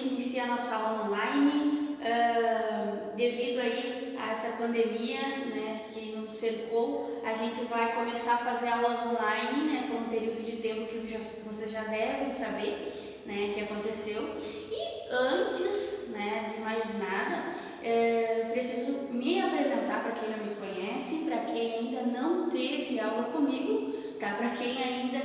gente inicia a nossa aula online, devido aí a essa pandemia, né, que nos cercou, a gente vai começar a fazer aulas online, né, por um período de tempo que vocês já devem saber, né, que aconteceu. E antes, né, de mais nada, preciso me apresentar para quem não me conhece, para quem ainda não teve aula comigo, tá? Para quem ainda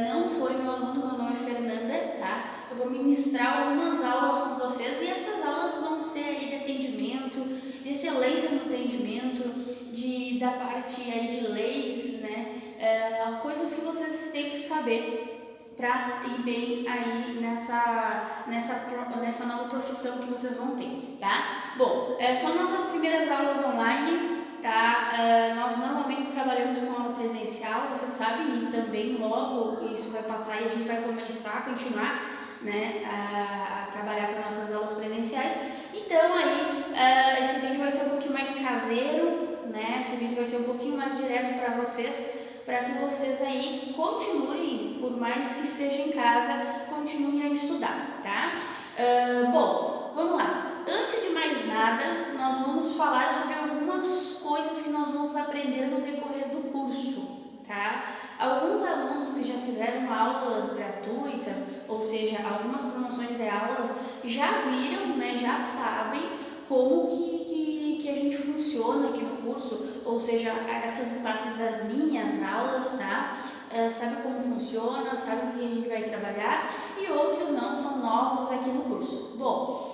não foi meu aluno, meu nome é Fernanda, tá? Eu vou ministrar algumas aulas com vocês e essas aulas vão ser aí de atendimento, de excelência no atendimento, da parte aí de leis, né? Coisas que vocês têm que saber para ir bem aí nessa nova profissão que vocês vão ter, tá? Bom, são nossas primeiras aulas online, tá? Nós normalmente trabalhamos com aula presencial, vocês sabem, e também logo isso vai passar e a gente vai continuar, né, a trabalhar com nossas aulas presenciais. Então aí, esse vídeo vai ser um pouquinho mais caseiro, né? Esse vídeo vai ser um pouquinho mais direto para que vocês aí continuem, por mais que seja em casa, continuem a estudar, tá? Bom, vamos lá. Antes de mais nada, nós vamos falar sobre algumas coisas que nós vamos aprender no decorrer do curso, tá? Alguns alunos que já fizeram aulas gratuitas, ou seja, algumas promoções de aulas, já viram, né, já sabem como que a gente funciona aqui no curso, ou seja, essas partes das minhas aulas, tá? Sabe como funciona, sabe o que a gente vai trabalhar, e outros não, são novos aqui no curso. Bom,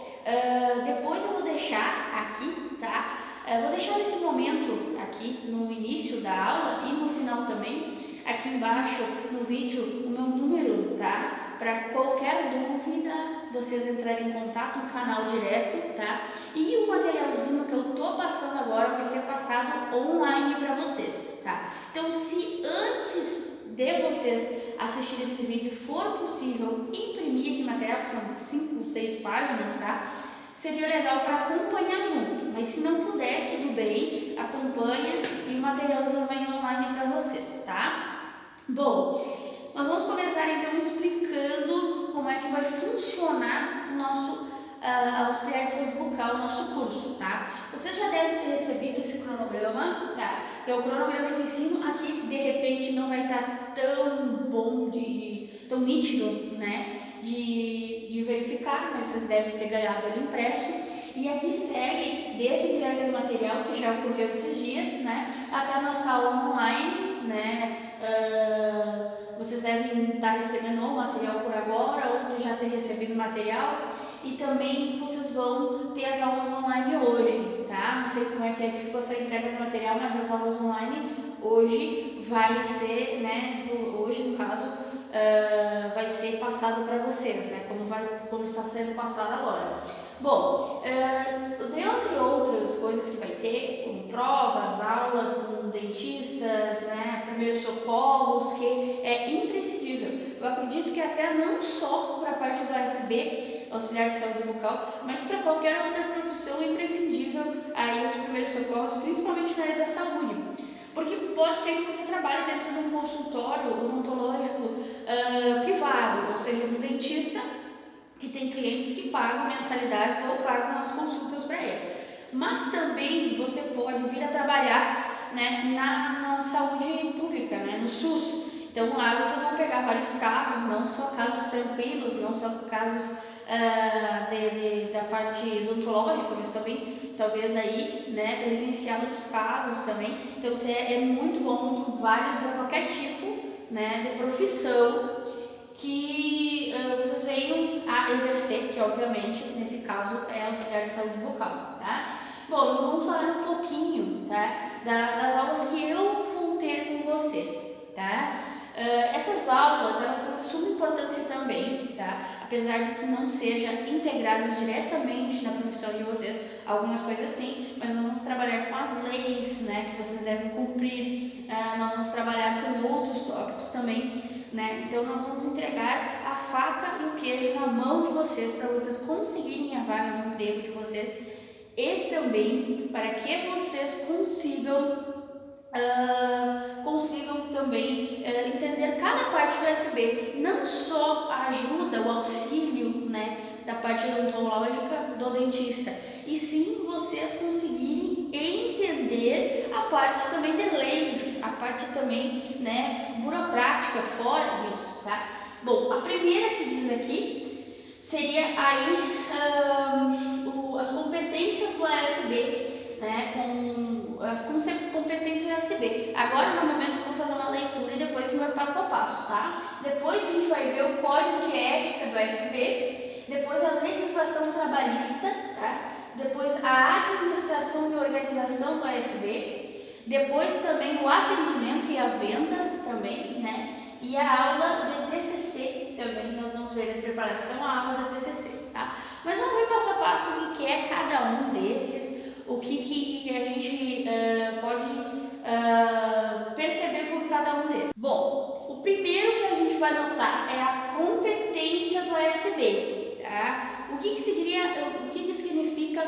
depois eu vou deixar aqui, tá? Vou deixar nesse momento aqui no início da aula e no final também, aqui embaixo no vídeo, o meu número, tá? Para qualquer dúvida, vocês entrarem em contato no canal direto, tá? E o materialzinho que eu tô passando agora vai ser passado online para vocês, tá? Então, se antes de vocês assistirem esse vídeo for possível imprimir esse material, que são 5, 6 páginas, tá? Seria legal para acompanhar junto, mas se não puder, tudo bem, acompanha e o materialzinho vem online para vocês, tá? Bom, nós vamos começar então explicando como é que vai funcionar o nosso auxiliar de saúde bucal, o nosso curso, tá? Vocês já devem ter recebido esse cronograma, tá? Que é o cronograma de ensino. Aqui, de repente, não vai estar tão bom, tão nítido, né? De verificar, mas vocês devem ter ganhado ele impresso. E aqui segue desde a entrega do material, que já ocorreu esses dias, né? Até a nossa aula online, né? Vocês devem estar recebendo o material por agora ou já ter recebido o material, e também vocês vão ter as aulas online hoje, tá? Não sei como é que ficou essa entrega do material, mas as aulas online hoje vai ser, né? Hoje, no caso, vai ser passado para vocês, né? Como está sendo passado agora. Bom, dentre outras coisas que vai ter, como provas, aula com dentistas, né, primeiros socorros, que é imprescindível. Eu acredito que até não só para a parte do ASB, auxiliar de saúde bucal, mas para qualquer outra profissão é imprescindível aí os primeiros socorros, principalmente na área da saúde. Porque pode ser que você trabalhe dentro de um consultório odontológico privado, ou seja, um dentista que tem clientes que pagam mensalidades ou pagam as consultas para ele. Mas também você pode vir a trabalhar, né, na saúde pública, né, no SUS. Então lá vocês vão pegar vários casos, não só casos tranquilos, não só casos da parte odontológica, mas também talvez aí, né, presenciar outros casos também. Então isso é muito bom, muito válido para qualquer tipo, né, de profissão que vocês venham a exercer, que obviamente nesse caso é auxiliar de saúde bucal, tá? Bom, nós vamos falar um pouquinho, tá, das aulas que eu vou ter com vocês, tá? Essas aulas, elas são de suma importância também, tá? Apesar de que não sejam integradas diretamente na profissão de vocês, algumas coisas sim, mas nós vamos trabalhar com as leis, né, que vocês devem cumprir, nós vamos trabalhar com outros tópicos também, né? Então nós vamos entregar a faca e o queijo na mão de vocês para vocês conseguirem a vaga de emprego de vocês e também para que vocês consigam também entender cada parte do SB, não só a ajuda, o auxílio, né, da parte odontológica do dentista, e sim vocês conseguirem entender a parte também de leis, a parte também, né, burocrática fora disso, tá? Bom, a primeira que diz aqui seria aí as competências do ASB, né, com as competências do ASB. Agora, no momento, eu vou fazer uma leitura e depois a gente vai passo a passo, tá? Depois a gente vai ver o Código de Ética do ASB, depois a legislação trabalhista, tá? Depois a administração e organização do ASB, depois também o atendimento e a venda também, né? E a aula de TCC também, nós vamos ver a preparação, a aula da TCC, tá? Mas vamos ver passo a passo o que é cada um desses, o que a gente pode perceber por cada um desses. Bom, o primeiro que a gente vai notar é a competência do ASB, tá? O que significa,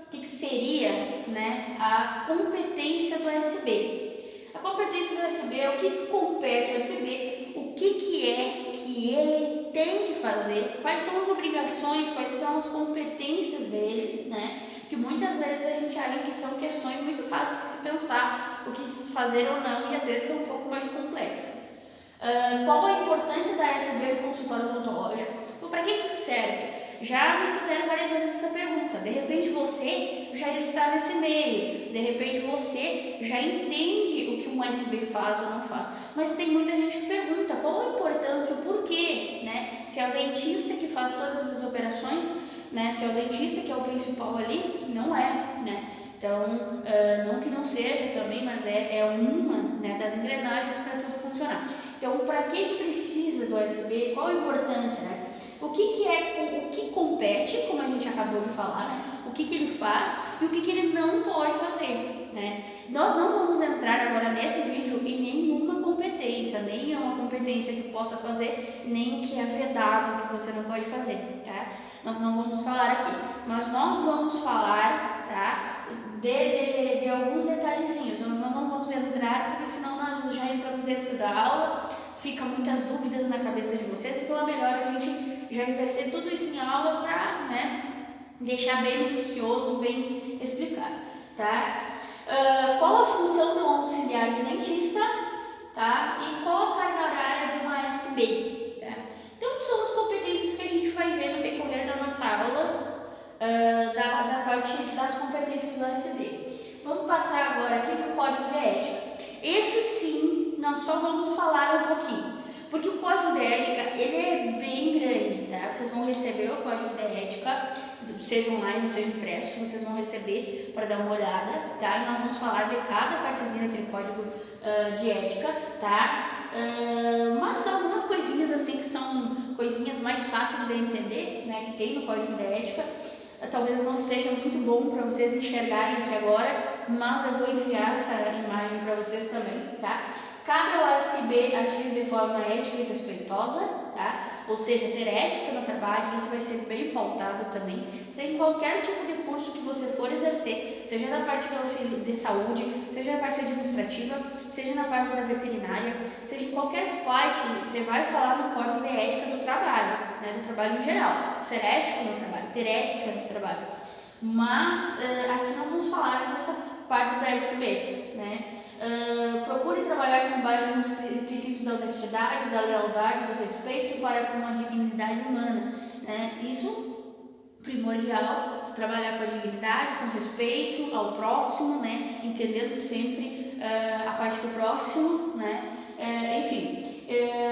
o que seria, né, a competência do ASB? A competência do ASB é o que compete ao ASB, o que é que ele tem que fazer, quais são as obrigações, quais são as competências dele, né? Que muitas vezes a gente acha que são questões muito fáceis de se pensar o que fazer ou não, e às vezes são um pouco mais complexas. Qual a importância da ASB no consultório odontológico? Então, para que serve? Já me fizeram várias vezes essa pergunta. De repente você já está nesse meio, de repente você já entende o que um ASB faz ou não faz, mas tem muita gente que pergunta qual a importância, o porquê, né? Se é o dentista que faz todas essas operações, né? Se é o dentista que é o principal ali, não é, né? Então, não que não seja também, mas é uma, né, das engrenagens para tudo funcionar. Então, para que precisa do ASB? Qual a importância, né? O que compete, como a gente acabou de falar, né? O que ele faz e o que ele não pode fazer, né? Nós não vamos entrar agora nesse vídeo em nenhuma competência, nem é uma competência que possa fazer, nem o que é vedado, que você não pode fazer, tá? Nós não vamos falar aqui, mas nós vamos falar, tá? De alguns detalhezinhos, nós não vamos entrar, porque senão nós já entramos dentro da aula, fica muitas dúvidas na cabeça de vocês, então é melhor a gente já exercer tudo isso em aula para, né, deixar bem minucioso, bem explicado, tá? Qual a função do auxiliar do dentista, tá? E qual a carga horária de uma ASB, tá? Então são as competências que a gente vai ver no decorrer da nossa aula, da parte das competências do ASB. Vamos passar agora aqui para o Código de Ética. Esse sim, nós só vamos falar um pouquinho, porque o Código de Ética, ele é bem grande, tá? Vocês vão receber o Código de Ética, seja online, seja impresso, vocês vão receber para dar uma olhada, tá? E nós vamos falar de cada partezinha daquele Código de Ética, tá? Mas são algumas coisinhas assim que são coisinhas mais fáceis de entender, né? Que tem no Código de Ética. Talvez não esteja muito bom para vocês enxergarem aqui agora, mas eu vou enviar essa imagem para vocês também, tá? Cabe ao ASB agir de forma ética e respeitosa, tá? Ou seja, ter ética no trabalho, isso vai ser bem pautado também. Seja em qualquer tipo de curso que você for exercer, seja na parte de saúde, seja na parte administrativa, seja na parte da veterinária, seja em qualquer parte, você vai falar no Código de Ética do trabalho, né? Do trabalho em geral. Ser ético no trabalho, ter ética no trabalho. Mas aqui nós vamos falar dessa parte da ASB, né? Procure trabalhar com base nos princípios da honestidade, da lealdade, do respeito para com a dignidade humana, né? Isso primordial, trabalhar com a dignidade, com respeito ao próximo, né? Entendendo sempre a parte do próximo, né?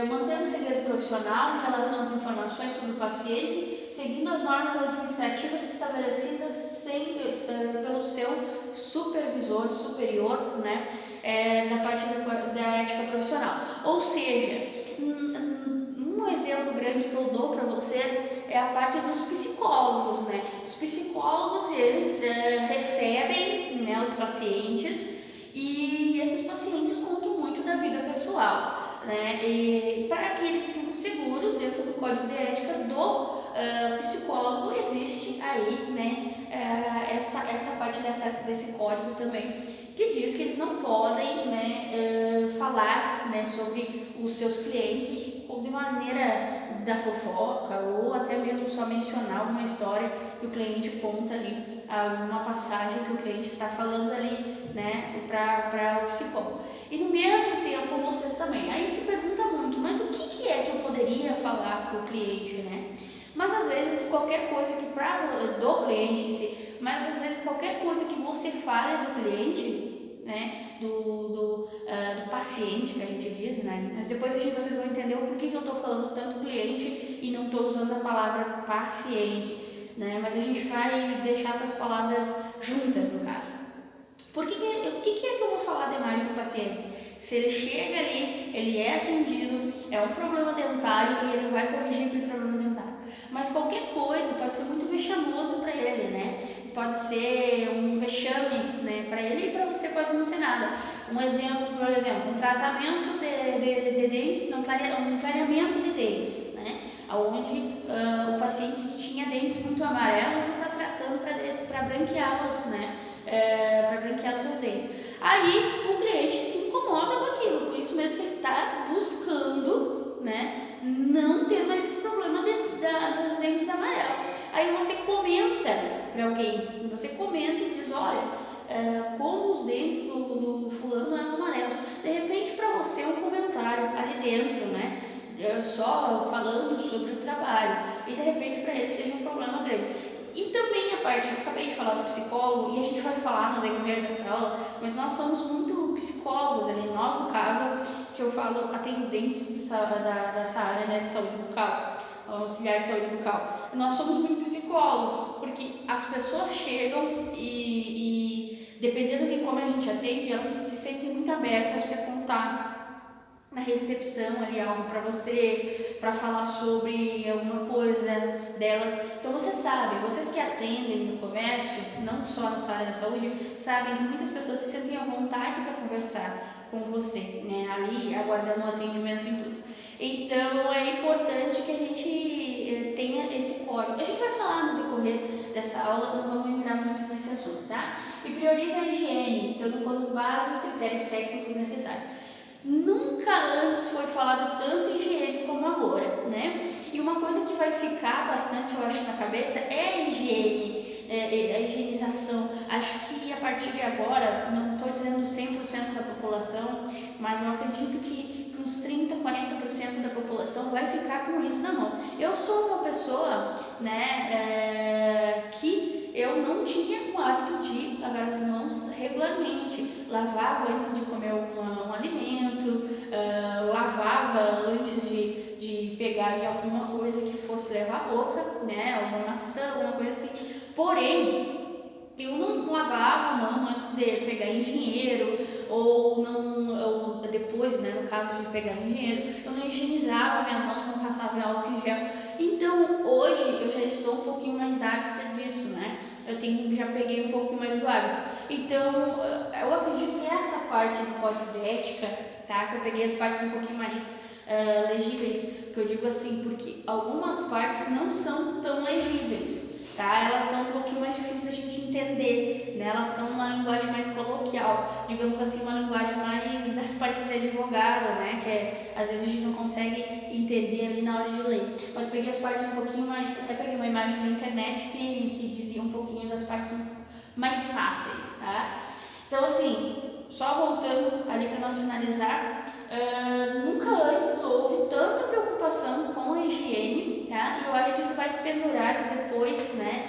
Mantendo o segredo profissional em relação às informações sobre o paciente, seguindo as normas administrativas estabelecidas pelo seu supervisor superior, né, da parte da ética profissional. Ou seja, um exemplo grande que eu dou para vocês é a parte dos psicólogos, né? Os psicólogos, eles recebem, né, os pacientes, e esses pacientes contam muito da vida pessoal, né? E para que eles se sintam seguros dentro do Código de Ética do psicólogo, existe aí, né, essa parte desse código também, que diz que eles não podem, né, falar, né, sobre os seus clientes ou de maneira da fofoca, ou até mesmo só mencionar alguma história que o cliente conta ali, alguma passagem que o cliente está falando ali, né, para o psicólogo. E no mesmo tempo vocês também. Aí se pergunta muito, mas o que é que eu poderia falar para o cliente, né? Mas às vezes qualquer coisa que do cliente em si, mas às vezes qualquer coisa que você fale do cliente, né, do paciente que a gente diz, né, mas depois vocês vão entender o porquê que eu estou falando tanto cliente e não estou usando a palavra paciente, né, mas a gente vai deixar essas palavras juntas no caso. O que é que eu vou falar demais do paciente? Se ele chega ali, ele é atendido, é um problema dentário e ele vai corrigir aquele problema dentário. Mas qualquer coisa pode ser muito vexamoso para ele, né? Pode ser um vexame, né, para ele e para você pode não ser nada. Um exemplo, por exemplo, um tratamento de dentes, um clareamento de dentes, né? Onde o paciente tinha dentes muito amarelos e está tratando para branqueá-los, né? Para branquear os seus dentes. Aí o cliente se incomoda com aquilo, por isso mesmo que ele está buscando, né, não ter mais esse problema dos dentes amarelos. Aí você comenta para alguém, você comenta e diz, olha, como os dentes do fulano eram amarelos. De repente para você é um comentário ali dentro, né, só falando sobre o trabalho, e de repente para ele seja um problema grande. E também a parte, eu acabei de falar do psicólogo, e a gente vai falar no decorrer dessa aula, mas nós somos muito psicólogos ali, nós no caso, que eu falo atendentes dessa área, né, de saúde bucal, auxiliar de saúde bucal, nós somos muito psicólogos, porque as pessoas chegam e dependendo de como a gente atende, elas se sentem muito abertas para contar na recepção ali algo para você, para falar sobre alguma coisa delas. Então você sabe, vocês que atendem no comércio, não só nessa área da saúde, sabem que muitas pessoas se sentem à vontade para conversar com você, né, ali aguardando o atendimento em tudo. Então é importante que a gente tenha esse código. A gente vai falar no decorrer dessa aula, não vamos entrar muito nesse assunto, tá? E prioriza a higiene, tendo como base os critérios técnicos necessários. Nunca antes foi falado tanto em higiene como agora, né? E uma coisa que vai ficar bastante, eu acho, na cabeça é a higiene, a higienização. Acho que a partir de agora, não estou dizendo 100% da população, mas eu acredito que uns 30, 40% da população vai ficar com isso na mão. Eu sou uma pessoa, né, que eu não tinha o hábito de lavar as mãos regularmente. Lavava antes de comer um alimento, lavava antes de pegar alguma coisa que fosse levar à boca, né, alguma maçã, alguma coisa assim. Porém, eu não lavava a mão antes de pegar em dinheiro, ou depois, né, no caso de pegar em dinheiro, eu não higienizava minhas mãos, não passava álcool em gel. Então, hoje eu já estou um pouquinho mais apta disso, né? Já peguei um pouquinho mais do hábito. Então, eu acredito que essa parte do código de ética, tá? Que eu peguei as partes um pouquinho mais legíveis, que eu digo assim, porque algumas partes não são tão legíveis, tá? Elas são um pouquinho mais difíceis da gente entender, né? Elas são uma linguagem mais coloquial, digamos assim, uma linguagem mais das partes de advogado, né? Que às vezes a gente não consegue entender ali na hora de ler. Mas peguei as partes um pouquinho mais, até peguei uma imagem na internet que dizia um pouquinho das partes mais fáceis, tá? Então, assim, só voltando ali para nós finalizar, nunca antes houve tanta preocupação com a higiene, tá? E eu acho que isso vai se pendurar depois, né?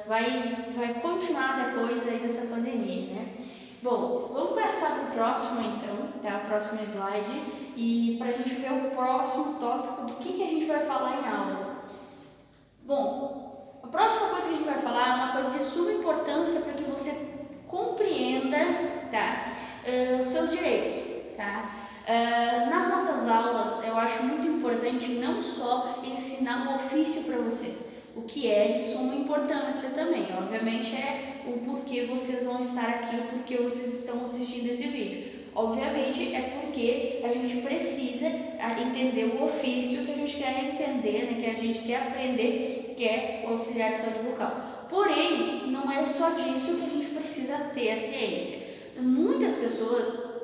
Vai continuar depois aí dessa pandemia, né? Bom, vamos passar para o próximo então, tá? O próximo slide, e para a gente ver o próximo tópico do que a gente vai falar em aula. Bom, a próxima coisa que a gente vai falar é uma coisa de suma importância para que você compreenda, tá? Os seus direitos, tá? Nas nossas aulas, eu acho muito importante não só ensinar o ofício para vocês, o que é de suma importância também, obviamente é o porquê vocês vão estar aqui, o porquê vocês estão assistindo esse vídeo. Obviamente é porque a gente precisa entender o ofício que a gente quer entender, né, que a gente quer aprender, que é o auxiliar de saúde bucal. Porém, não é só disso que a gente precisa ter a ciência. Muitas pessoas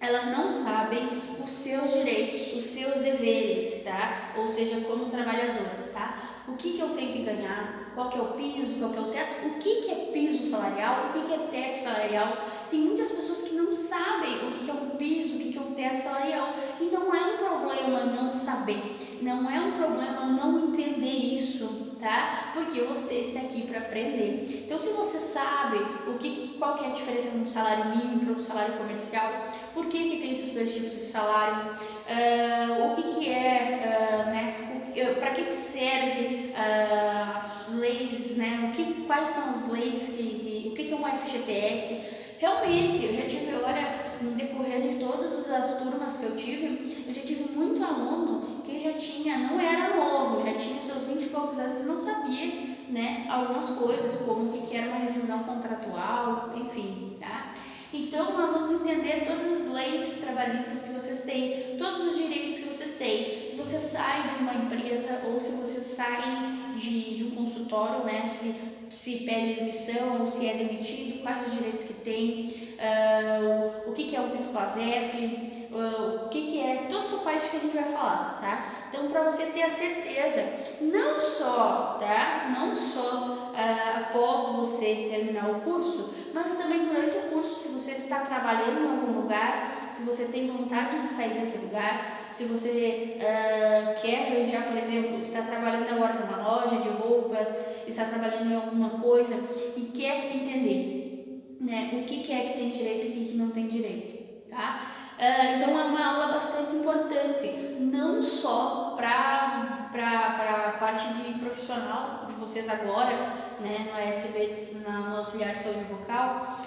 elas não sabem os seus direitos, os seus deveres, tá? Ou seja, como trabalhador, tá? O que eu tenho que ganhar, qual que é o piso, qual que é o teto, o que é piso salarial, o que é teto salarial. Tem muitas pessoas que não sabem o que é um piso, o que é um teto salarial, e não é um problema não saber, não é um problema não entender isso, tá? Porque você está aqui para aprender. Então, se você sabe qual que é a diferença de um salário mínimo para um salário comercial, por que tem esses dois tipos de salário, o que é, para que serve as leis, né? Quais são as leis, o que é um FGTS? Realmente, eu já tive, olha, no decorrer de todas as turmas que eu já tive muito aluno que já tinha, não era novo, já tinha seus 20 e poucos anos e não sabia, né, algumas coisas, como o que era uma rescisão contratual, enfim, tá? Então, nós vamos entender todas as leis trabalhistas que vocês têm, todos os direitos que vocês têm. Se você sai de uma empresa ou se você sai de um consultório, né, se pede demissão ou se é demitido, quais os direitos que tem, o que é o PIS/PASEP, o que é toda essa parte que a gente vai falar, tá? Então, para você ter a certeza, não só, tá? Não só após você terminar o curso, mas também durante o curso, se você está trabalhando em algum lugar, se você tem vontade de sair desse lugar, se você quer arranjar, por exemplo, está trabalhando agora numa loja de roupas, está trabalhando em alguma coisa e quer entender, né, o que é que tem direito e o que não tem direito, tá? Então é uma aula bastante importante, não só para a parte de profissional de vocês agora, né, no ASV, no auxiliar de saúde bucal,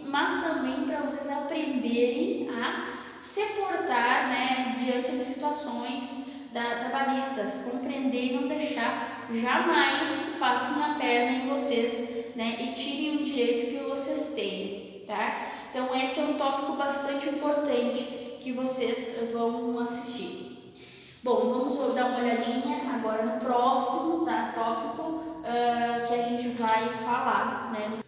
mas também para vocês aprenderem a se portar, né, diante de situações trabalhistas, compreender e não deixar jamais que passem a perna em vocês, né, e tirem o direito que vocês têm, tá? Então esse é um tópico bastante importante que vocês vão assistir. Bom, vamos dar uma olhadinha agora no próximo, tá, tópico que a gente vai falar, né?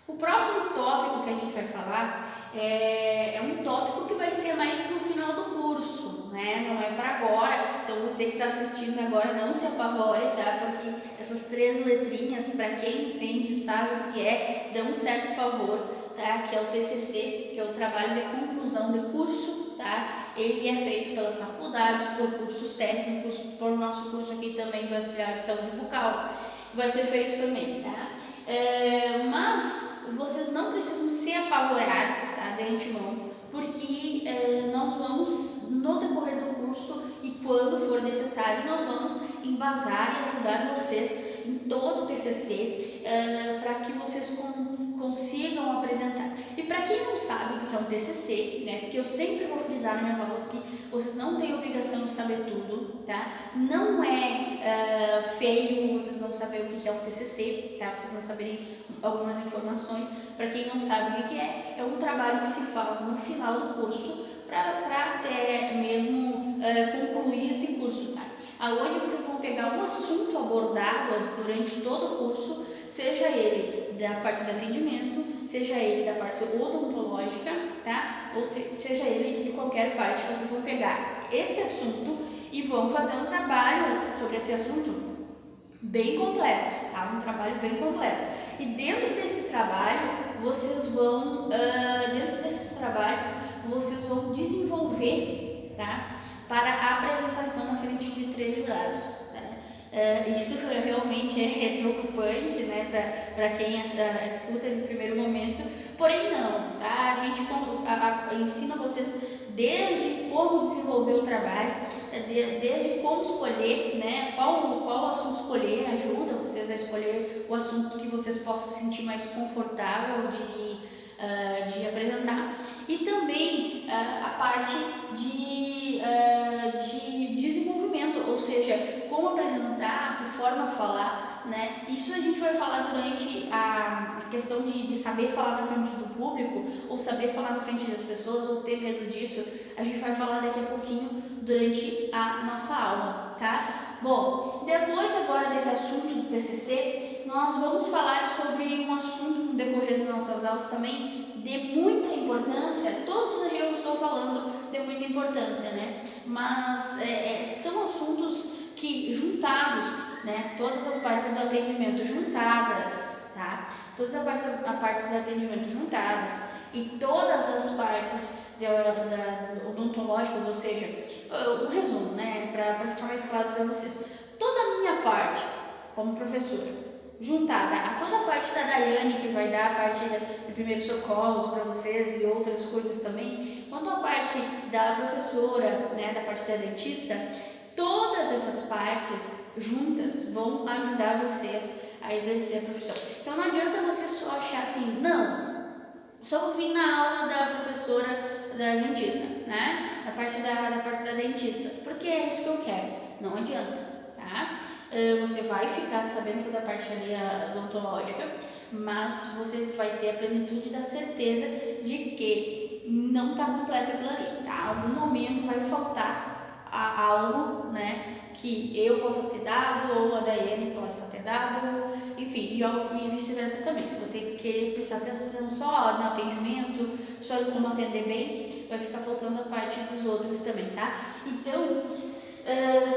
O próximo tópico que a gente vai falar é um tópico que vai ser mais para o final do curso, né? Não é para agora. Então você que está assistindo agora não se apavore, tá? Porque essas 3 letrinhas, para quem entende, sabe o que é, dão um certo pavor, tá? Que é o TCC, que é o trabalho de conclusão de curso, tá? Ele é feito pelas faculdades, por cursos técnicos, por nosso curso aqui também do auxiliar de saúde bucal. Vai ser feito também, tá? Mas vocês não precisam se apavorar, tá, de antemão, porque nós vamos, no decorrer do curso e quando for necessário, nós vamos embasar e ajudar vocês em todo o TCC para que vocês consigam apresentar. E para quem não sabe o que é um TCC, né, porque eu sempre vou frisar nas minhas aulas que vocês não têm obrigação de saber tudo, tá? Não é feio vocês não saberem o que é um TCC, tá? Vocês não saberem algumas informações. Para quem não sabe o que é um trabalho que se faz no final do curso para até mesmo concluir esse curso, tá? Aonde vocês vão pegar um assunto abordado durante todo o curso, seja ele da parte de atendimento, seja ele da parte odontológica, tá? Ou seja ele de qualquer parte, vocês vão pegar esse assunto e vão fazer um trabalho sobre esse assunto bem completo, tá? Um trabalho bem completo. E dentro desse trabalho, vocês vão, desenvolver, tá? Para a apresentação na frente de 3 jurados. Isso realmente é preocupante, né, para quem escuta no primeiro momento, porém não, tá? A gente ensina vocês desde como desenvolver o trabalho, desde como escolher, né, qual assunto escolher, ajuda vocês a escolher o assunto que vocês possam se sentir mais confortável de apresentar, e também a parte de desenvolvimento, ou seja, como apresentar, que forma falar, né? Isso a gente vai falar durante a questão de saber falar na frente do público, ou saber falar na frente das pessoas, ou ter medo disso. A gente vai falar daqui a pouquinho durante a nossa aula, tá? Bom, depois agora desse assunto do TCC, nós vamos falar sobre um assunto no decorrer das nossas aulas também de muita importância, todos eu estou falando de muita importância, né? Mas são assuntos que juntados, né? Todas as partes do atendimento juntadas, tá? Todas as partes do atendimento juntadas e todas as partes odontológicas, ou seja, um resumo, né? Para ficar mais claro para vocês. Toda a minha parte, como professora, juntada a toda a parte da Daiane, que vai dar a parte de primeiros socorros para vocês e outras coisas também, quanto a parte da professora, né, da parte da dentista, todas essas partes juntas vão ajudar vocês a exercer a profissão. Então não adianta você só achar assim, não, só vou vir na aula da professora da dentista, né, da parte da dentista, porque é isso que eu quero, não adianta, tá? Você vai ficar sabendo toda a parte ali odontológica, mas você vai ter a plenitude da certeza de que não está completo aquilo ali, tá? Algum momento vai faltar algo, né, que eu possa ter dado ou a Daiane possa ter dado, enfim, e vice-versa também. Se você querer prestar atenção só no atendimento, só em como atender bem, vai ficar faltando a parte dos outros também, tá? Então,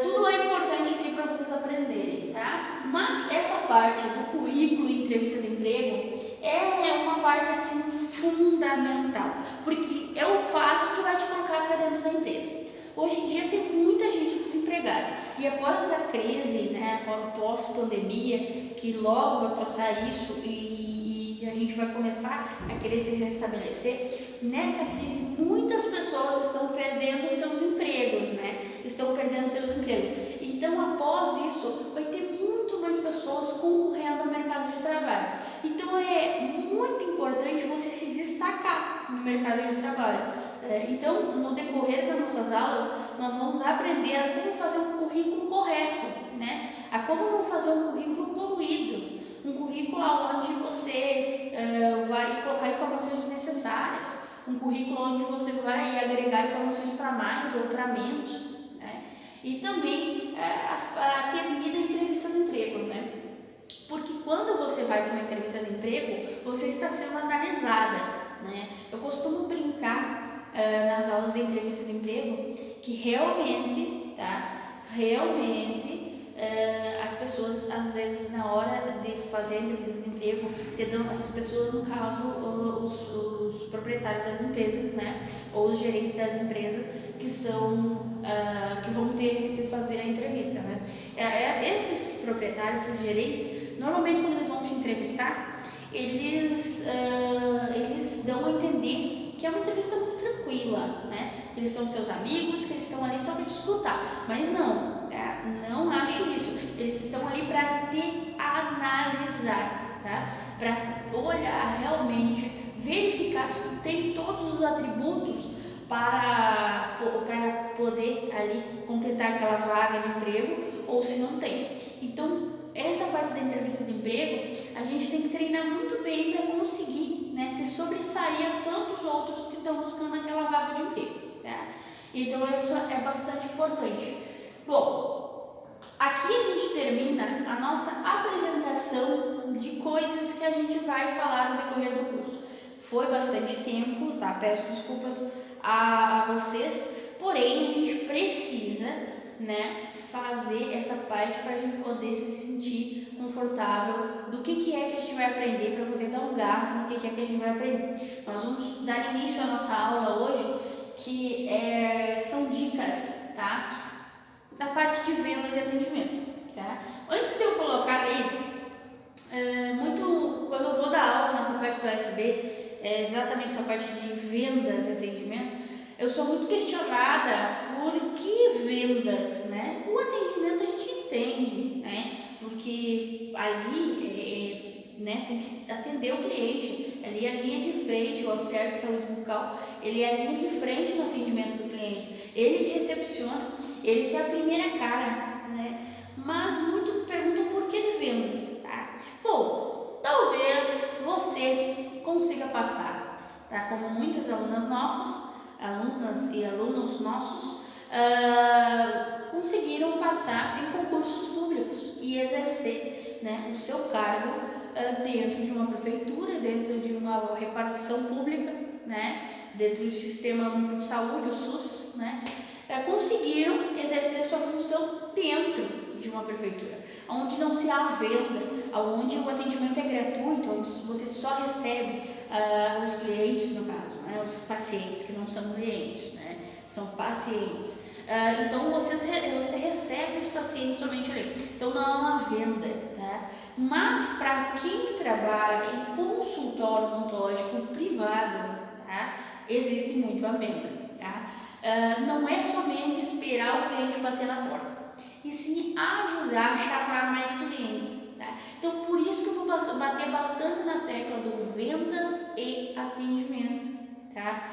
tudo é importante aqui para vocês aprenderem, tá? Mas essa parte do currículo e entrevista de emprego é uma parte assim fundamental, porque é o passo que vai te colocar para dentro da empresa. Hoje em dia tem muita gente desempregada e após a crise, né, após pandemia, que logo vai passar isso e a gente vai começar a querer se restabelecer, nessa crise muitas pessoas estão perdendo seus empregos, né? Então após isso vai ter muito mais pessoas concorrendo ao mercado de trabalho. Então é muito importante você se destacar no mercado de trabalho. Então, no decorrer das nossas aulas, nós vamos aprender a como fazer um currículo correto, né? A como não fazer um currículo poluído, um currículo onde você vai colocar informações desnecessárias, um currículo onde você vai agregar informações para mais ou para menos, né? E também a temida entrevista de emprego, né? Porque quando você vai para uma entrevista de emprego, você está sendo analisada, né? Eu costumo brincar nas aulas de entrevista de emprego que realmente, as pessoas, às vezes, na hora de fazer a entrevista de emprego, as pessoas, no caso, os proprietários das empresas, né, ou os gerentes das empresas, que vão ter que fazer a entrevista, né. Esses proprietários, esses gerentes, normalmente, quando eles vão te entrevistar, eles dão a entender que é uma entrevista muito tranquila, né? Eles são seus amigos, que eles estão ali só para te escutar. Mas não ache isso. Eles estão ali para te analisar, tá? Para olhar realmente, verificar se tu tem todos os atributos para poder ali completar aquela vaga de emprego ou se não tem. Então, essa parte da entrevista de emprego, a gente tem que treinar muito bem para conseguir, né, se sobressair a tantos outros que estão buscando aquela vaga de emprego, tá? Então, isso é bastante importante. Bom, aqui a gente termina a nossa apresentação de coisas que a gente vai falar no decorrer do curso. Foi bastante tempo, tá? Peço desculpas a vocês, porém, a gente precisa, né, fazer essa parte para a gente poder se sentir confortável do que é que a gente vai aprender, para poder dar um gás no que é que a gente vai aprender. Nós vamos dar início à nossa aula hoje, que são dicas, tá, da parte de vendas e atendimento, tá? Antes de eu colocar aí, quando eu vou dar aula nessa parte do ASB, exatamente essa parte de vendas e atendimento, eu sou muito questionada por que vendas, né? O atendimento a gente entende, né? Porque ali, né, tem que atender o cliente, ali é a linha de frente, o auxiliar de saúde bucal, ele é a linha de frente no atendimento do cliente, ele que recepciona, ele que é a primeira cara, né? Mas muito perguntam por que de vendas, tá? Bom, talvez você consiga passar, tá? Como muitas alunas e alunos nossos conseguiram passar em concursos públicos e exercer, né, o seu cargo dentro de uma prefeitura, dentro de uma repartição pública, né, dentro do Sistema Único de Saúde, o SUS, né, conseguiram exercer sua função dentro de uma prefeitura, onde não se há venda, onde o atendimento é gratuito, onde você só recebe os clientes, no caso, né, os pacientes, que não são clientes, né, são pacientes. Então você recebe os pacientes somente ali, então não há uma venda, tá? Mas para quem trabalha em consultório odontológico privado, tá, existe muito a venda, tá? Não é somente esperar o cliente bater na porta, e sim ajudar a chamar mais clientes, tá? Então por isso que eu vou bater bastante na tecla do vendas e atendimento, tá?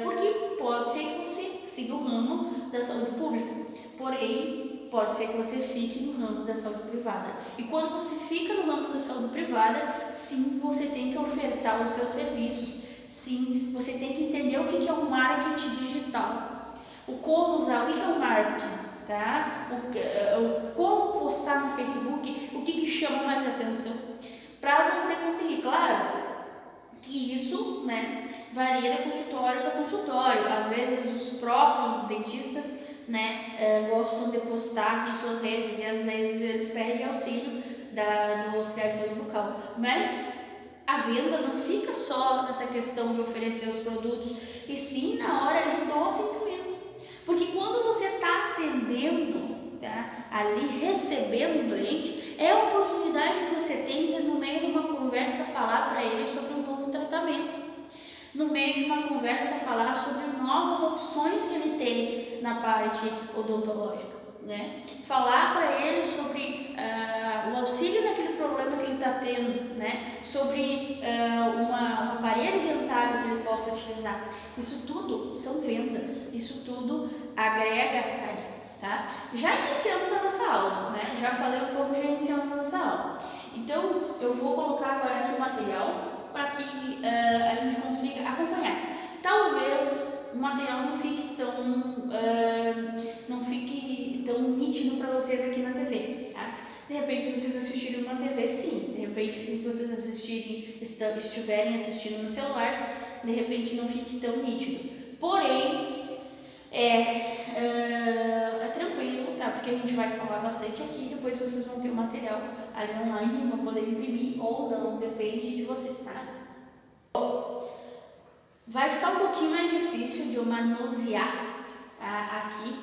Porque pode ser que você siga o ramo da saúde pública, porém pode ser que você fique no ramo da saúde privada. E quando você fica no ramo da saúde privada, sim, você tem que ofertar os seus serviços, sim, você tem que entender o que é o marketing digital, o como usar, o que é o marketing, tá? Como postar no Facebook, o que chama mais atenção, para você conseguir, claro, que isso, né, varia de consultório para consultório. Às vezes os próprios dentistas, né, gostam de postar em suas redes e às vezes eles pedem auxílio do auxiliar de saúde bucal. Mas a venda não fica só nessa questão de oferecer os produtos, e sim na hora ali do atendimento. Porque quando você está atendendo, tá, ali recebendo o cliente, é a oportunidade que você tem de, no meio de uma conversa, falar para ele sobre um novo tratamento. No meio de uma conversa, falar sobre novas opções que ele tem na parte odontológica, né? Falar para ele sobre o auxílio naquele problema que ele está tendo, né? Sobre um aparelho dentário que ele possa utilizar. Isso tudo são vendas, isso tudo agrega ali, tá? Já iniciamos a nossa aula, né? Já falei um pouco, já iniciamos a nossa aula. Então, eu vou colocar agora aqui o material para que a gente consiga acompanhar. Talvez o material não fique tão nítido para vocês aqui na TV, tá? De repente, se vocês assistirem uma TV, sim. De repente, se vocês estiverem assistindo no celular, de repente não fique tão nítido. Porém, é tranquilo, tá? Porque a gente vai falar bastante aqui, depois vocês vão ter o material ali online, vão poder imprimir ou não, depende de vocês, tá? Vai ficar um pouquinho mais difícil de eu manusear aqui,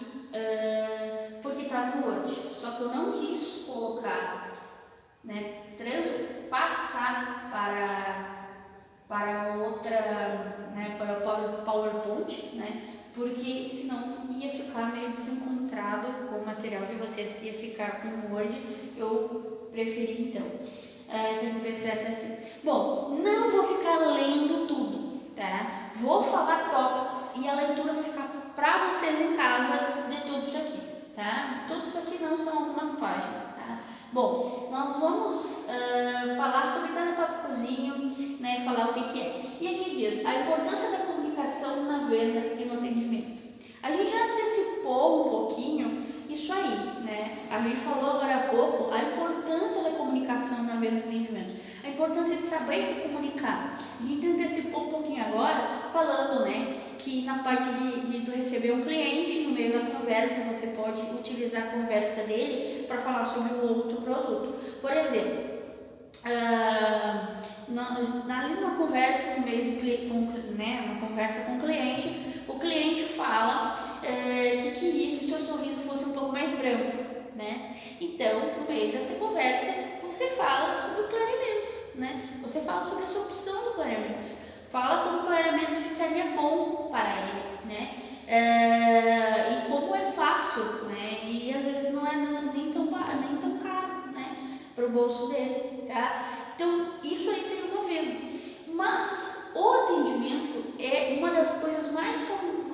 porque tá no Word, só que eu não quis colocar, né, passar para outra, né, para o PowerPoint, né? Porque senão ia ficar meio desencontrado com o material de vocês, que ia ficar com o Word. Eu preferi então que a gente fizesse assim. Bom, não vou ficar lendo tudo, tá? Vou falar tópicos e a leitura vai ficar para vocês em casa de tudo isso aqui, tá? Tudo isso aqui não são algumas páginas, tá? Bom, nós vamos falar sobre cada tópicozinho, né? Falar o que é. E aqui diz a importância da comunicação na venda e no atendimento. A gente já antecipou um pouquinho isso aí, né? A gente falou agora há pouco a importância da comunicação na venda e no atendimento, a importância de saber se comunicar. A gente antecipou um pouquinho agora, falando, né, que na parte de tu receber um cliente, no meio da conversa, você pode utilizar a conversa dele para falar sobre um outro produto. Por exemplo, ali numa conversa no meio uma conversa com o cliente fala que queria que o seu sorriso fosse um pouco mais branco, né? Então, no meio dessa conversa, você fala sobre o clareamento, né? Você fala sobre essa opção do clareamento, fala como o clareamento ficaria bom para ele, né? E como é fácil, né? E às vezes não é nem tão caro, né? Para o bolso dele, tá? Então, isso aí seria uma venda. Mas o atendimento é uma das coisas mais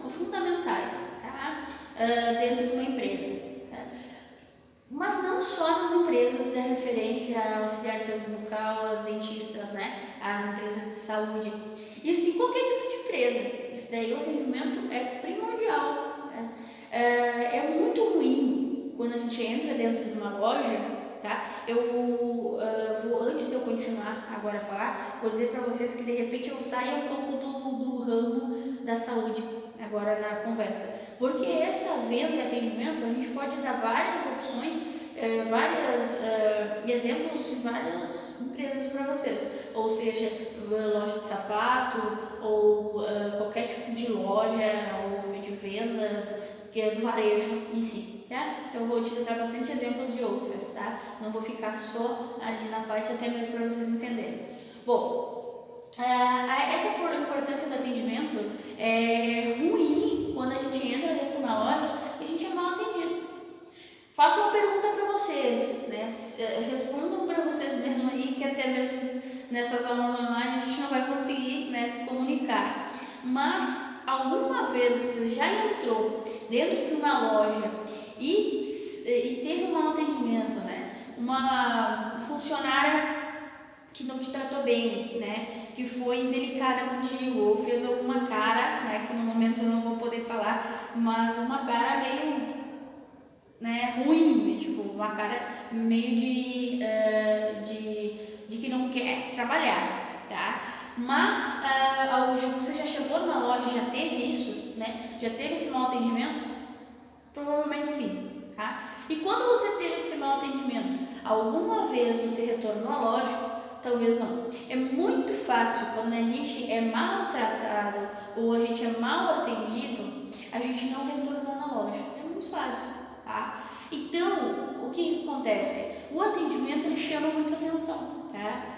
fundamentais, tá? Dentro de uma empresa. Tá? Mas não só das empresas referente a auxiliar de saúde bucal, as dentistas, né? As empresas de saúde. E sim qualquer tipo de empresa. Isso daí, o atendimento é primordial. Né? É muito ruim quando a gente entra dentro de uma loja, tá? Eu vou, antes de eu continuar agora a falar, vou dizer para vocês que de repente eu saia um pouco do ramo da saúde agora na conversa, porque essa venda e atendimento a gente pode dar várias opções, vários exemplos de várias empresas para vocês, ou seja, loja de sapato ou qualquer tipo de loja ou de vendas que é do varejo em si, tá? Então eu vou utilizar bastante exemplos de outras, tá? Não vou ficar só ali na parte, até mesmo para vocês entenderem. Bom, essa importância do atendimento é ruim quando a gente entra dentro de uma loja e a gente é mal atendido. Faço uma pergunta para vocês, né? Respondam para vocês mesmos aí, que até mesmo nessas aulas online a gente não vai conseguir, né, se comunicar. Mas alguma vez você já entrou dentro de uma loja e teve um mau atendimento, né? Uma funcionária que não te tratou bem, né? Que foi indelicada contigo ou fez alguma cara, né? Que no momento eu não vou poder falar, mas uma cara meio, né, ruim, tipo, uma cara meio de que não quer trabalhar, tá? Mas você já chegou numa loja, já teve isso, né? Já teve esse mau atendimento? Provavelmente sim, tá? E quando você teve esse mau atendimento, alguma vez você retornou à loja? Talvez não. É muito fácil quando a gente é maltratado ou a gente é mal atendido, a gente não retornar na loja. É muito fácil, tá? Então, o que acontece? O atendimento ele chama muito atenção, tá?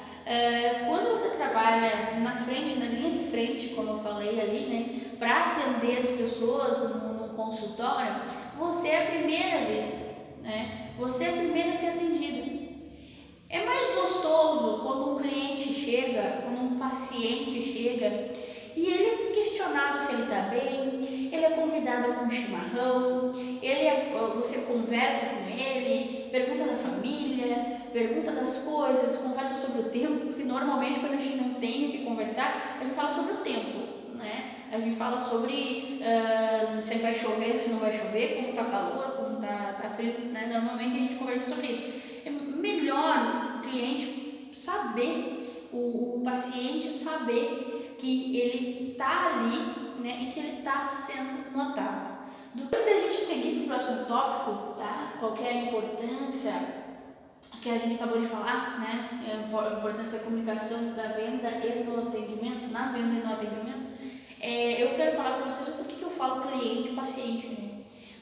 Quando você trabalha na frente, na linha de frente, como eu falei ali, né, para atender as pessoas no consultório, você é a primeira vista, né? Você é a primeira a ser atendida. É mais gostoso quando um cliente chega, quando um paciente chega e ele é questionado se ele está bem, ele é convidado a um chimarrão, você conversa com ele, pergunta da família, pergunta das coisas, conversa sobre o tempo, porque normalmente quando a gente não tem o que conversar, a gente fala sobre o tempo, né? A gente fala sobre se vai chover, se não vai chover, como está calor, como está frio, né? Normalmente a gente conversa sobre isso. É melhor o cliente saber, o paciente saber que ele está ali, né, e que ele está sendo notado. Antes da gente seguir para o próximo tópico, tá? Qual que é a importância que a gente acabou de falar, né? A importância da comunicação da venda e no atendimento, na venda e no atendimento. Eu quero falar para vocês o porquê que eu falo cliente e paciente, né?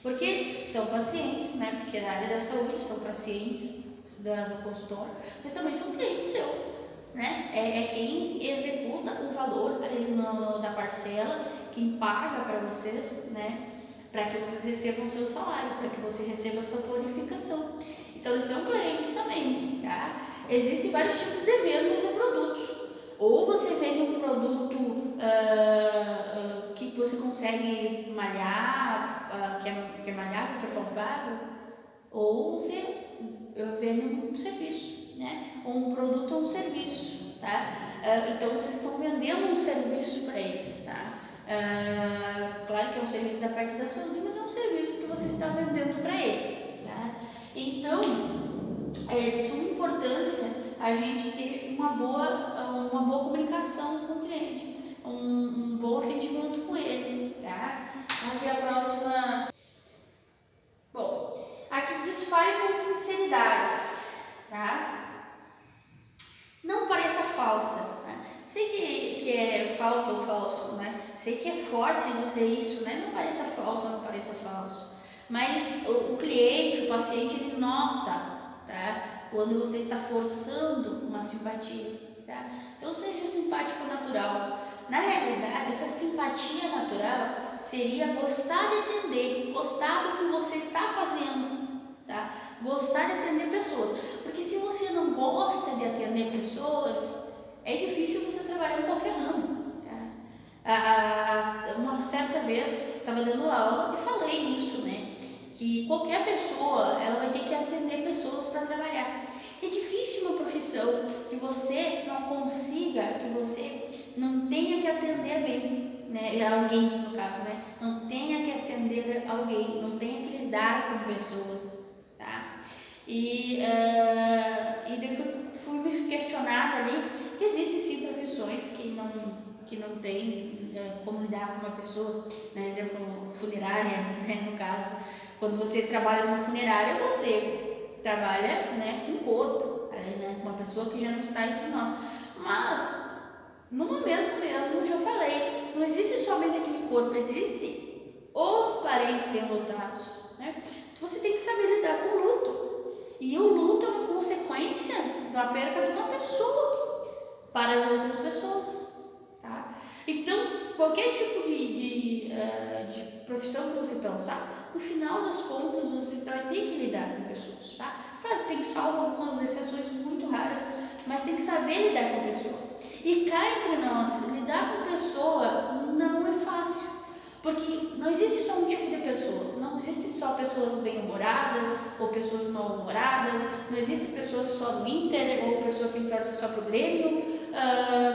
Porque são pacientes, né? Porque na área da saúde são pacientes do consultório, mas também são clientes seu, né? É quem executa o valor ali da parcela, quem paga para vocês, né? Para que vocês recebam o seu salário, para que você receba a sua bonificação. Então eles são clientes também, tá? Existem vários tipos de vendas de produtos. Ou você vende um produto que você consegue malhar, que é malhável, que é palpável, ou você vende um serviço, né? Ou um produto ou um serviço, tá? Então vocês estão vendendo um serviço para eles, tá? Claro que é um serviço da parte da saúde, mas é um serviço que você está vendendo para ele, tá? Então, é de suma importância a gente ter uma boa comunicação com o cliente, um bom atendimento com ele, tá? Vamos ver a próxima. Bom, aqui diz fale com sinceridade, tá? Não pareça falsa, né? Sei que é falso ou falso, né? Sei que é forte dizer isso, né? Não pareça falso, não pareça falso. Mas o cliente, o paciente, ele nota, tá? Quando você está forçando uma simpatia, tá? Então seja simpático natural. Na realidade, essa simpatia natural seria gostar de atender, gostar do que você está fazendo, tá? Gostar de atender pessoas. Porque se você não gosta de atender pessoas, é difícil você trabalhar em qualquer ramo, tá? Uma certa vez, estava dando aula e falei isso, né? Que qualquer pessoa, ela vai ter que atender pessoas para trabalhar. É difícil uma profissão que você não consiga, que você não tenha que atender bem, né? Alguém, no caso, né? Não tenha que atender alguém, não tenha que lidar com pessoas, tá? E e daí fui me questionada ali que existem sim profissões que não tem como lidar com uma pessoa, né? Exemplo, funerária, né? No caso, quando você trabalha numa funerária, você trabalha, né, com o corpo, né, com uma pessoa que já não está entre nós. Mas, no momento mesmo, eu já falei, não existe somente aquele corpo, existem os parentes sendo lutados, né? Então, você tem que saber lidar com o luto. E o luto é uma consequência da perda de uma pessoa para as outras pessoas. Tá? Então, qualquer tipo de profissão que você pensar, no final das contas você vai ter que lidar com pessoas. Tá? Claro, tem que salvar algumas exceções muito raras, mas tem que saber lidar com a pessoa. E cá entre nós, lidar com pessoa não é fácil, porque não existe só um tipo de pessoa, não existe só pessoas bem-humoradas ou pessoas mal-humoradas, não existe pessoas só do Inter ou pessoa que torce só pro Grêmio,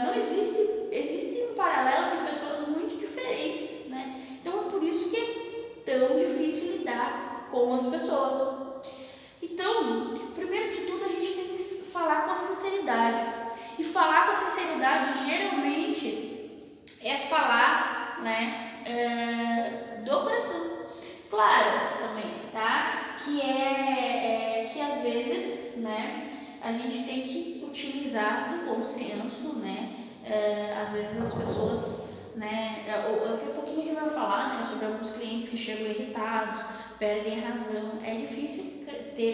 não existe um paralelo de pessoas muito diferentes, né? Então é por isso que é tão difícil lidar com as pessoas. Então, primeiro de tudo, a gente tem que falar com a sinceridade. E falar com a sinceridade geralmente é falar, né, do coração. Claro, também, tá? Que às vezes, né, a gente tem que utilizar do bom senso, né? Às vezes as pessoas, né, daqui a pouquinho a gente vai falar, né, sobre alguns clientes que chegam irritados, perdem a razão. É difícil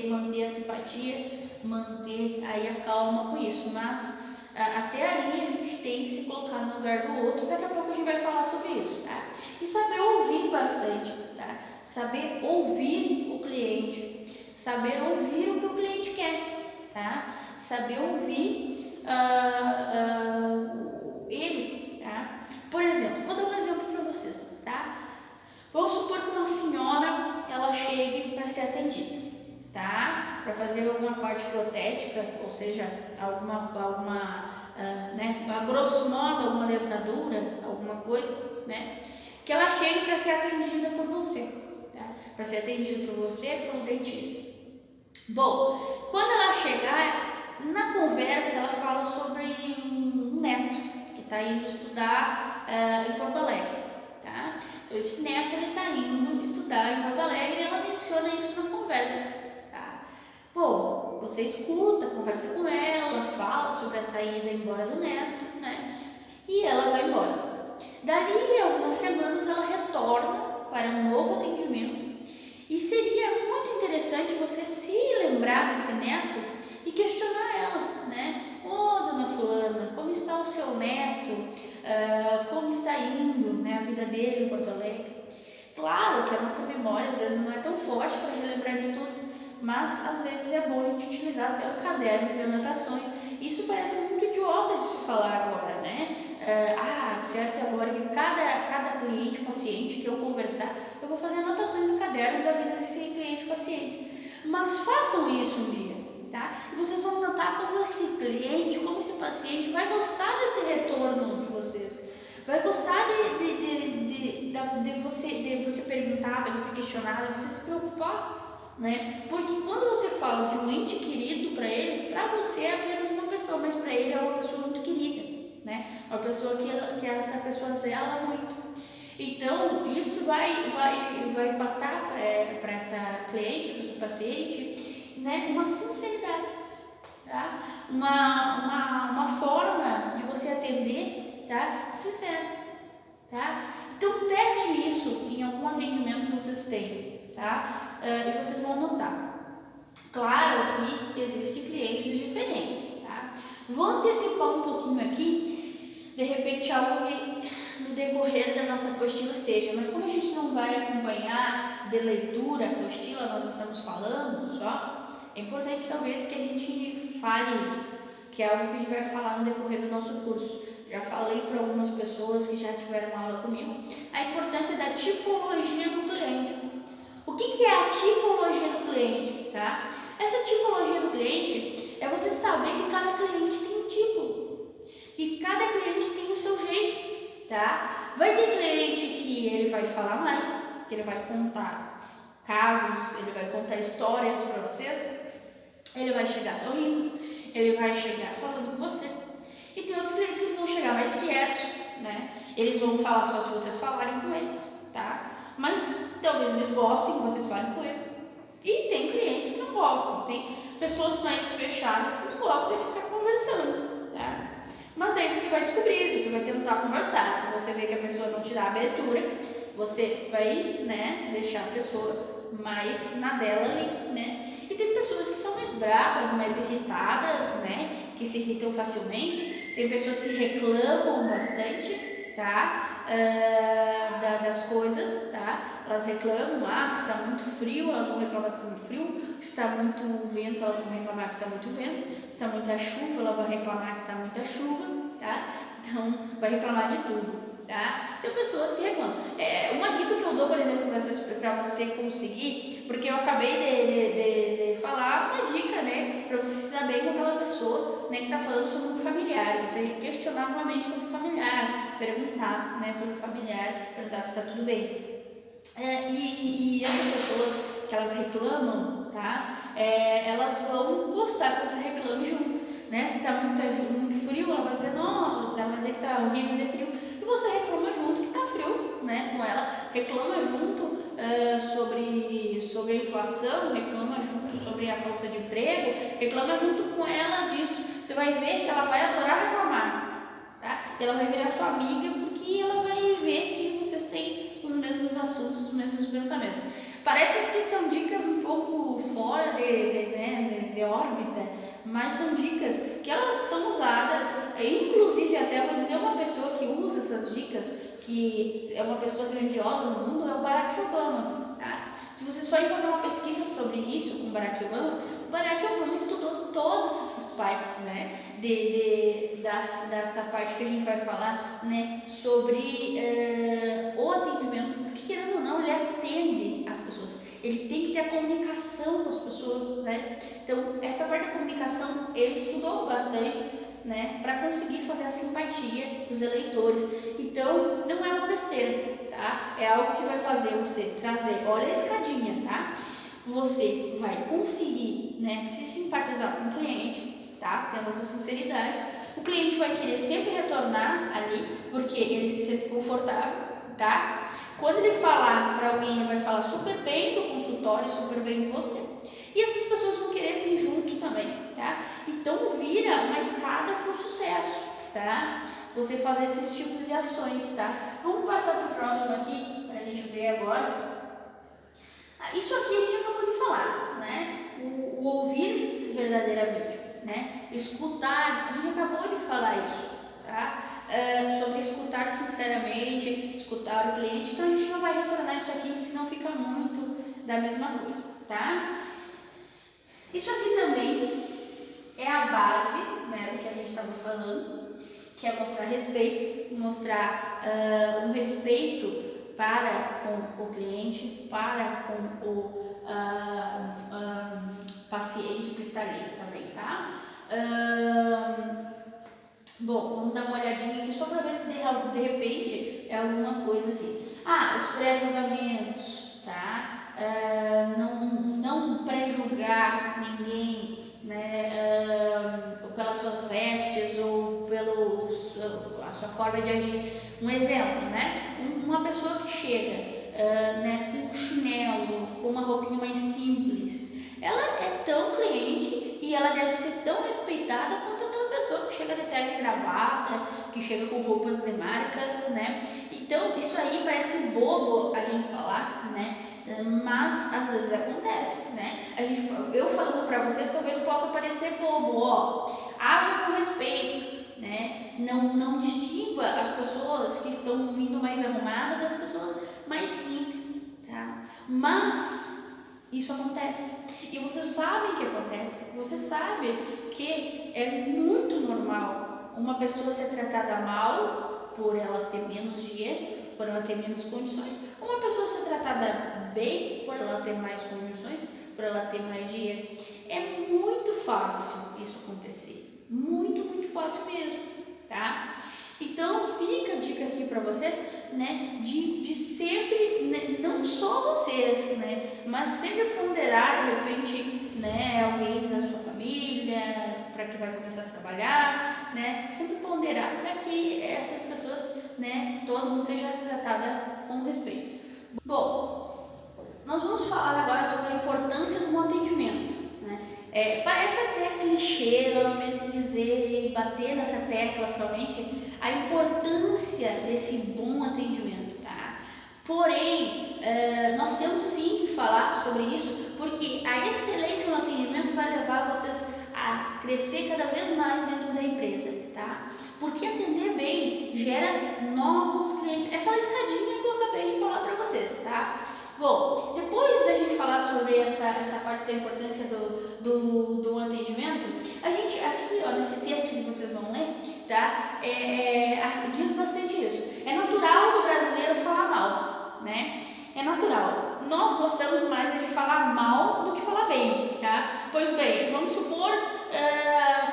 manter a simpatia, manter aí a calma com isso, mas até aí a gente tem que se colocar no lugar do outro. Daqui a pouco a gente vai falar sobre isso, tá? E saber ouvir bastante, tá? Saber ouvir o cliente, saber ouvir o que o cliente quer, tá? Saber ouvir ele, tá? Por exemplo, vou dar um exemplo para vocês, tá? Vamos supor que uma senhora, ela chegue para ser atendida, tá? Para fazer alguma parte protética, ou seja, né, a grosso modo, alguma dentadura, alguma coisa, né? Que ela chegue para ser atendida por você, tá? Para ser atendida por você, por um dentista. Bom, quando ela chegar, na conversa ela fala sobre um neto que está indo estudar em Porto Alegre, tá? Então, esse neto ele está indo estudar em Porto Alegre e ela menciona isso na conversa, tá? Bom, você escuta, conversa com ela, fala sobre a saída embora do neto, né? E ela vai embora. Dali algumas semanas ela retorna para um novo atendimento e seria muito interessante você se lembrar desse neto e questionar ela, né? Ô, dona fulana, como está o seu neto? Como está indo, né, a vida dele em Porto Alegre? Claro que a nossa memória às vezes não é tão forte para relembrar de tudo, mas às vezes é bom a gente utilizar até o caderno de anotações. Isso parece muito idiota de se falar agora, né? Certo, agora que cada cliente, paciente que eu conversar, eu vou fazer anotações no caderno da vida desse cliente, paciente. Mas façam isso um dia, tá? E vocês vão notar como esse cliente, como esse paciente vai gostar desse retorno de vocês. Vai gostar de você perguntar, de você questionar, de você se preocupar, né? Porque quando você fala de um ente querido para ele, para você é apenas uma pessoa, mas para ele é uma pessoa muito querida, né? Uma pessoa que essa pessoa zela muito. Então, isso vai passar para essa cliente, para esse paciente, né? Uma sinceridade, tá? Uma forma de você atender, tá? Sincero, tá? Então, teste isso em algum atendimento que vocês têm, tá? E vocês vão notar. Claro que existem clientes diferentes, tá? Vou antecipar um pouquinho aqui, de repente algo que no decorrer da nossa apostila esteja, mas como a gente não vai acompanhar de leitura a apostila, nós estamos falando só, é importante talvez que a gente fale isso, que é algo que a gente vai falar no decorrer do nosso curso. Já falei para algumas pessoas que já tiveram aula comigo a importância da tipologia do cliente. O que é a tipologia do cliente, tá? Essa tipologia do cliente é você saber que cada cliente tem um tipo, que cada cliente tem o seu jeito, tá? Vai ter cliente que ele vai falar mais, que ele vai contar casos, ele vai contar histórias para vocês, ele vai chegar sorrindo, ele vai chegar falando com você. E tem outros clientes que eles vão chegar mais quietos, né? Eles vão falar só se vocês falarem com eles, tá? Mas talvez eles gostem que vocês falem com eles. E tem clientes que não gostam, tem pessoas mais fechadas que não gostam de ficar conversando, tá? Mas daí você vai descobrir, você vai tentar conversar. Se você vê que a pessoa não te dá abertura, você vai, né, deixar a pessoa mais na dela ali, né? E tem pessoas que são mais bravas, mais irritadas, né? Que se irritam facilmente. Tem pessoas que reclamam bastante, tá? Das coisas, tá? Elas reclamam, se está muito frio, elas vão reclamar que está muito frio. Se está muito vento, elas vão reclamar que está muito vento. Se está muita chuva, elas vão reclamar que está muita chuva, tá? Então, vai reclamar de tudo. Tá? Tem pessoas que reclamam. Uma dica que eu dou, por exemplo, para você conseguir, porque eu acabei de falar uma dica, né, para você se dar bem com aquela pessoa, né, que está falando sobre um familiar. Você questionar novamente sobre o familiar, perguntar, né, sobre o familiar, perguntar se está tudo bem. E essas pessoas que elas reclamam, tá? Elas vão gostar que você reclame junto, né? Se está muito frio, ela vai dizer, não, ela vai dizer que está horrível de frio. E você reclama junto que está frio, né? Com ela, reclama junto sobre a inflação, reclama junto sobre a falta de emprego, reclama junto com ela disso. Você vai ver que ela vai adorar reclamar, tá? E ela vai virar sua amiga porque ela vai ver que vocês têm os mesmos assuntos, os mesmos pensamentos. Parece que são dicas um pouco fora de órbita, mas são dicas que elas são usadas, inclusive até vou dizer uma pessoa que usa essas dicas, que é uma pessoa grandiosa no mundo, é o Barack Obama, tá? Se vocês forem fazer uma pesquisa sobre isso com o Barack Obama estudou todas essas partes, né, dessa parte que a gente vai falar, né, sobre o atendimento, porque querendo ou não, ele atende as pessoas, ele tem que ter a comunicação com as pessoas, né, então essa parte da comunicação ele estudou bastante, né, para conseguir fazer a simpatia dos eleitores. Então não é uma besteira, tá? É algo que vai fazer você trazer, olha a escadinha, tá? Você vai conseguir, né, se simpatizar com o cliente, tá? Tendo essa sinceridade. O cliente vai querer sempre retornar ali, porque ele se sente confortável, tá? Quando ele falar para alguém, ele vai falar super bem do consultório, super bem de você. E essas pessoas vão querer vir junto também, tá? Então vira uma escada para o sucesso, tá? Você fazer esses tipos de ações, tá? Vamos passar para o próximo aqui, para a gente ver agora. Isso aqui a gente acabou de falar, né? O ouvir verdadeiramente, né? Escutar, a gente acabou de falar isso, tá? Sobre escutar sinceramente, escutar o cliente. Então a gente não vai retornar isso aqui, senão fica muito da mesma coisa, tá? Isso aqui também é a base, né, do que a gente estava falando, que é mostrar respeito, mostrar um respeito para com o cliente, para com o paciente que está ali também, tá? Bom, vamos dar uma olhadinha aqui só para ver se de repente é alguma coisa assim. Os pré-julgamentos, tá? Não pré-julgar ninguém, né? Pelas suas vestes ou a sua forma de agir. Um exemplo, né? Uma pessoa que chega né, com um chinelo, com uma roupinha mais simples, ela é tão cliente e ela deve ser tão respeitada quanto aquela pessoa que chega de terno e gravata, que chega com roupas de marcas, né? Então, isso aí parece bobo a gente falar, né? Mas às vezes acontece, né? Eu falando para vocês talvez possa parecer bobo, ó. Haja com respeito, né? Não distingua as pessoas que estão vindo mais arrumadas das pessoas mais simples, tá? Mas isso acontece. E vocês sabem que acontece. Você sabe que é muito normal uma pessoa ser tratada mal por ela ter menos dinheiro, por ela ter menos condições, uma pessoa ser tratada bem por ela ter mais condições, por ela ter mais dinheiro. É muito fácil isso acontecer, muito, muito fácil mesmo, tá? Então fica a dica aqui para vocês, né, de sempre, né, não só vocês, né, mas sempre ponderar de repente, né, alguém da sua família, para que vai começar a trabalhar, né? Sempre ponderar para que essas pessoas, né, todo mundo seja tratada com respeito. Bom, nós vamos falar agora sobre a importância do bom atendimento, né? Parece até clichê normalmente dizer e bater nessa tecla somente a importância desse bom atendimento, tá? Porém, nós temos sim que falar sobre isso, porque a excelência no atendimento vai levar vocês a crescer cada vez mais dentro da empresa, tá? Porque atender bem gera novos clientes. É aquela escadinha que eu acabei de falar para vocês, tá? Bom, depois da gente falar sobre essa parte da importância do atendimento, a gente aqui, ó, nesse texto que vocês vão ler, tá? Diz bastante isso. É natural do brasileiro falar mal, né? É natural. Nós gostamos mais de falar mal do que falar bem, tá? Pois bem, vamos supor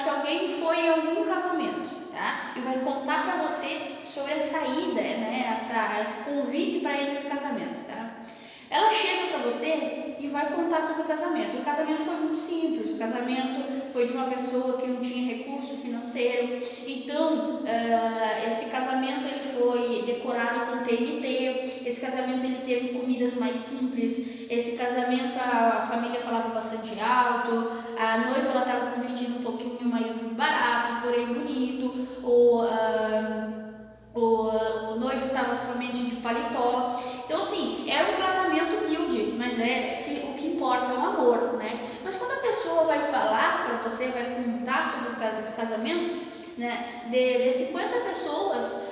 que alguém foi em algum casamento, tá? E vai contar para você sobre a saída, né? Esse convite para ir nesse casamento, tá? Ela chega para você e vai contar sobre o casamento. O casamento foi muito simples, o casamento foi de uma pessoa que não tinha recurso financeiro. Então, esse casamento ele foi decorado com TNT, esse casamento ele teve comidas mais simples, esse casamento a família falava bastante alto, a noiva ela estava com um vestido um pouquinho mais barato, porém bonito, o noivo estava somente de paletó. Então, assim, era um casamento humilde, mas o que importa é o amor, né? Mas quando a pessoa vai falar para você, vai contar sobre esse casamento, né? De 50 pessoas,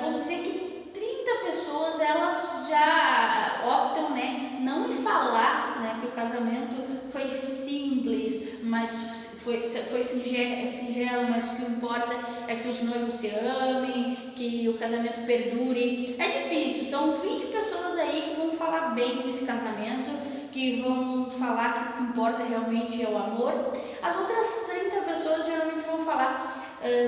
vão dizer que 30 pessoas elas já optam, né, não em falar, né, que o casamento foi simples, mas foi singelo, mas o que importa é que os noivos se amem, que o casamento perdure. É difícil, são 20 pessoas aí que vão falar bem desse casamento, que vão falar que o que importa realmente é o amor. As outras 30 pessoas geralmente vão falar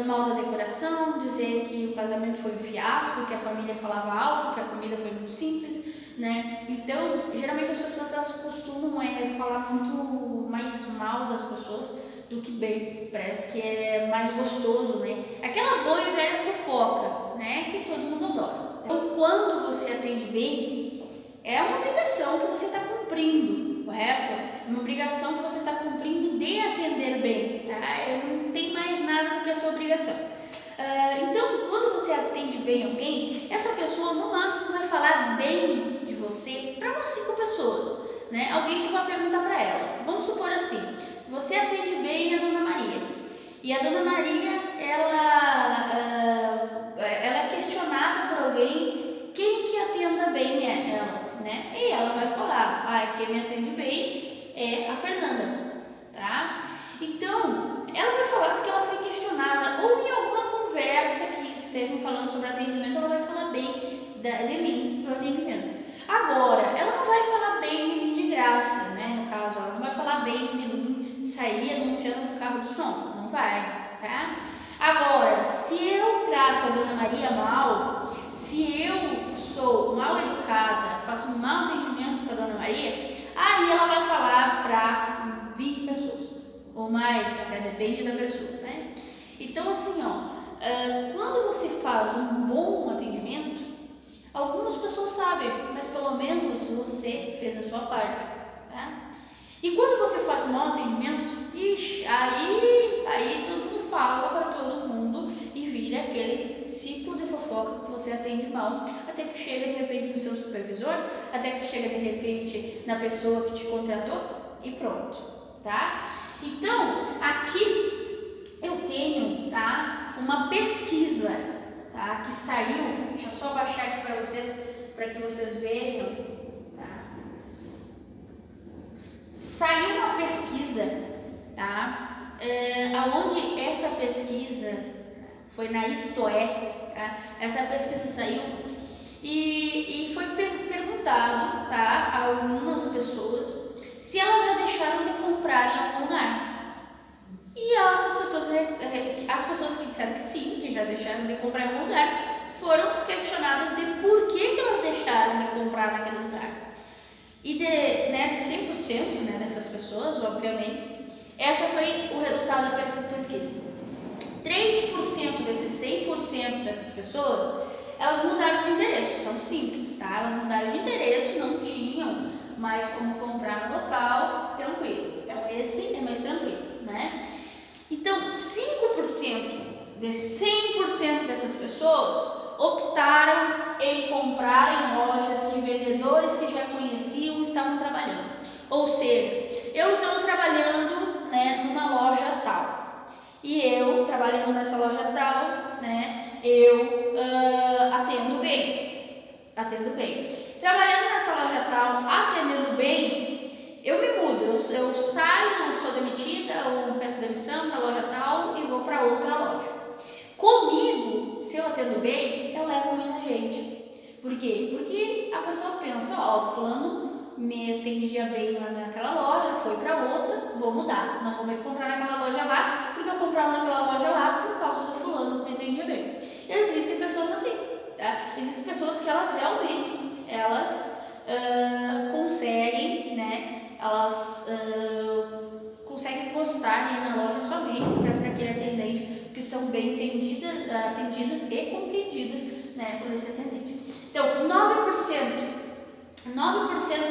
mal da decoração, dizer que o casamento foi um fiasco, que a família falava alto, que a comida foi muito simples, né? Então, geralmente as pessoas elas costumam falar muito mais mal das pessoas do que bem. Parece que é mais gostoso, né? Aquela boa e velha fofoca, né? Que todo mundo adora. Então, quando você atende bem, é uma obrigação que você está cumprindo, correto? É uma obrigação que você está cumprindo de atender bem, tá? Não tem mais nada do que a sua obrigação. Então, quando você atende bem alguém, essa pessoa no máximo vai falar bem de você para umas 5 pessoas, né? Alguém que vai perguntar para ela. Vamos supor assim, você atende bem a Dona Maria e a Dona Maria ela é questionada por alguém quem que atenda bem ela, né? E ela vai falar, quem me atende bem é a Fernanda, tá? Então, ela vai falar porque ela foi questionada ou em alguma conversa que estejam falando sobre atendimento, ela vai falar bem de mim, do atendimento. Agora, ela não vai falar bem de mim de graça, né? No caso, ela não vai falar bem de mim sair anunciando no carro de som, não vai, tá? Agora, se eu trato a Dona Maria mal, se eu sou mal educada, faço um mau atendimento com a Dona Maria, aí ela vai falar para 20 pessoas, ou mais, até depende da pessoa, né? Então, assim, quando você faz um bom atendimento, algumas pessoas sabem, mas pelo menos você fez a sua parte, tá? E quando você faz um mau atendimento, aí todo mundo fala para todo mundo e vira aquele ciclo de fofoca que você atende mal, até que chega de repente no seu supervisor, até que chega de repente na pessoa que te contratou e pronto, tá? Então, aqui eu tenho, tá, uma pesquisa, tá, que saiu, deixa eu só baixar aqui para vocês, para que vocês vejam, tá? Saiu uma pesquisa, tá? Aonde essa pesquisa foi na Isto É, tá? Essa pesquisa saiu e foi perguntado, tá, a algumas pessoas se elas já deixaram de comprar em algum lugar. E as pessoas que disseram que sim, que já deixaram de comprar em algum lugar, foram questionadas de por que elas deixaram de comprar naquele lugar. E de 100%, né, dessas pessoas, obviamente, Essa foi o resultado da pesquisa. 3% desses 100% dessas pessoas, elas mudaram de endereço. Então, simples, tá? Elas mudaram de endereço, não tinham mais como comprar no local, tranquilo. Então, esse é mais tranquilo, né? Então, 5% de 100% dessas pessoas optaram em comprar em lojas que vendedores que já conheciam estavam trabalhando. Ou seja, eu estou trabalhando, né, numa loja tal. E eu, trabalhando nessa loja tal, né, eu atendo bem. Trabalhando nessa loja tal, atendendo bem, eu me mudo, eu saio, sou demitida, ou peço demissão da loja tal e vou para outra loja. Comigo, se eu atendo bem, eu levo muita gente. Por quê? Porque a pessoa pensa, ó, fulano me atendia bem lá naquela loja, foi para outra, vou mudar. Não vou mais comprar naquela loja lá, porque eu comprava naquela loja lá por causa do fulano que me atendia bem. Existem pessoas assim, tá? Existem pessoas que elas realmente, conseguem, né? Elas conseguem gostar de ir na loja somente por causa daquele atendente, que são bem atendidas e compreendidas, né, por esse atendente. Então, 9%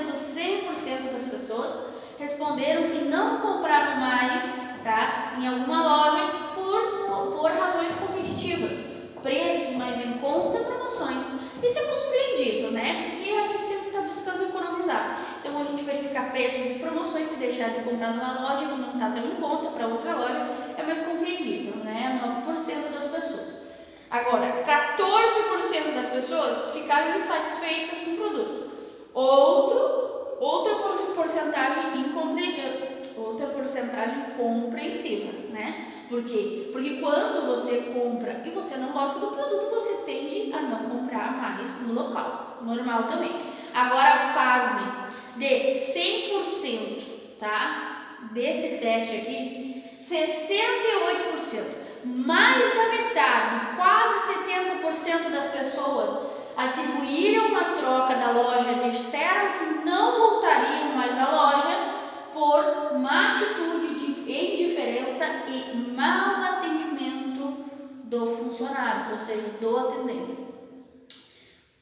dos 100% das pessoas responderam que não compraram mais, tá, em alguma loja por razões competitivas, preços mais em conta, promoções. Isso é compreendido, né? Porque a gente sempre está buscando economizar. Então a gente verificar preços e promoções, se deixar de comprar numa loja que não está tão em conta para outra loja, é mais compreendível, né? 9% das pessoas. Agora, 14% das pessoas ficaram insatisfeitas com o produto. Outra porcentagem compreensiva, né? Por quê? Porque quando você compra e você não gosta do produto, você tende a não comprar mais no local. Normal também. Agora, pasme, de 100%, tá? Desse teste aqui, 68%, mais da metade, quase 70% das pessoas atribuíram a troca da loja, disseram que não voltariam mais à loja por má atitude de indiferença e mau atendimento do funcionário, ou seja, do atendente.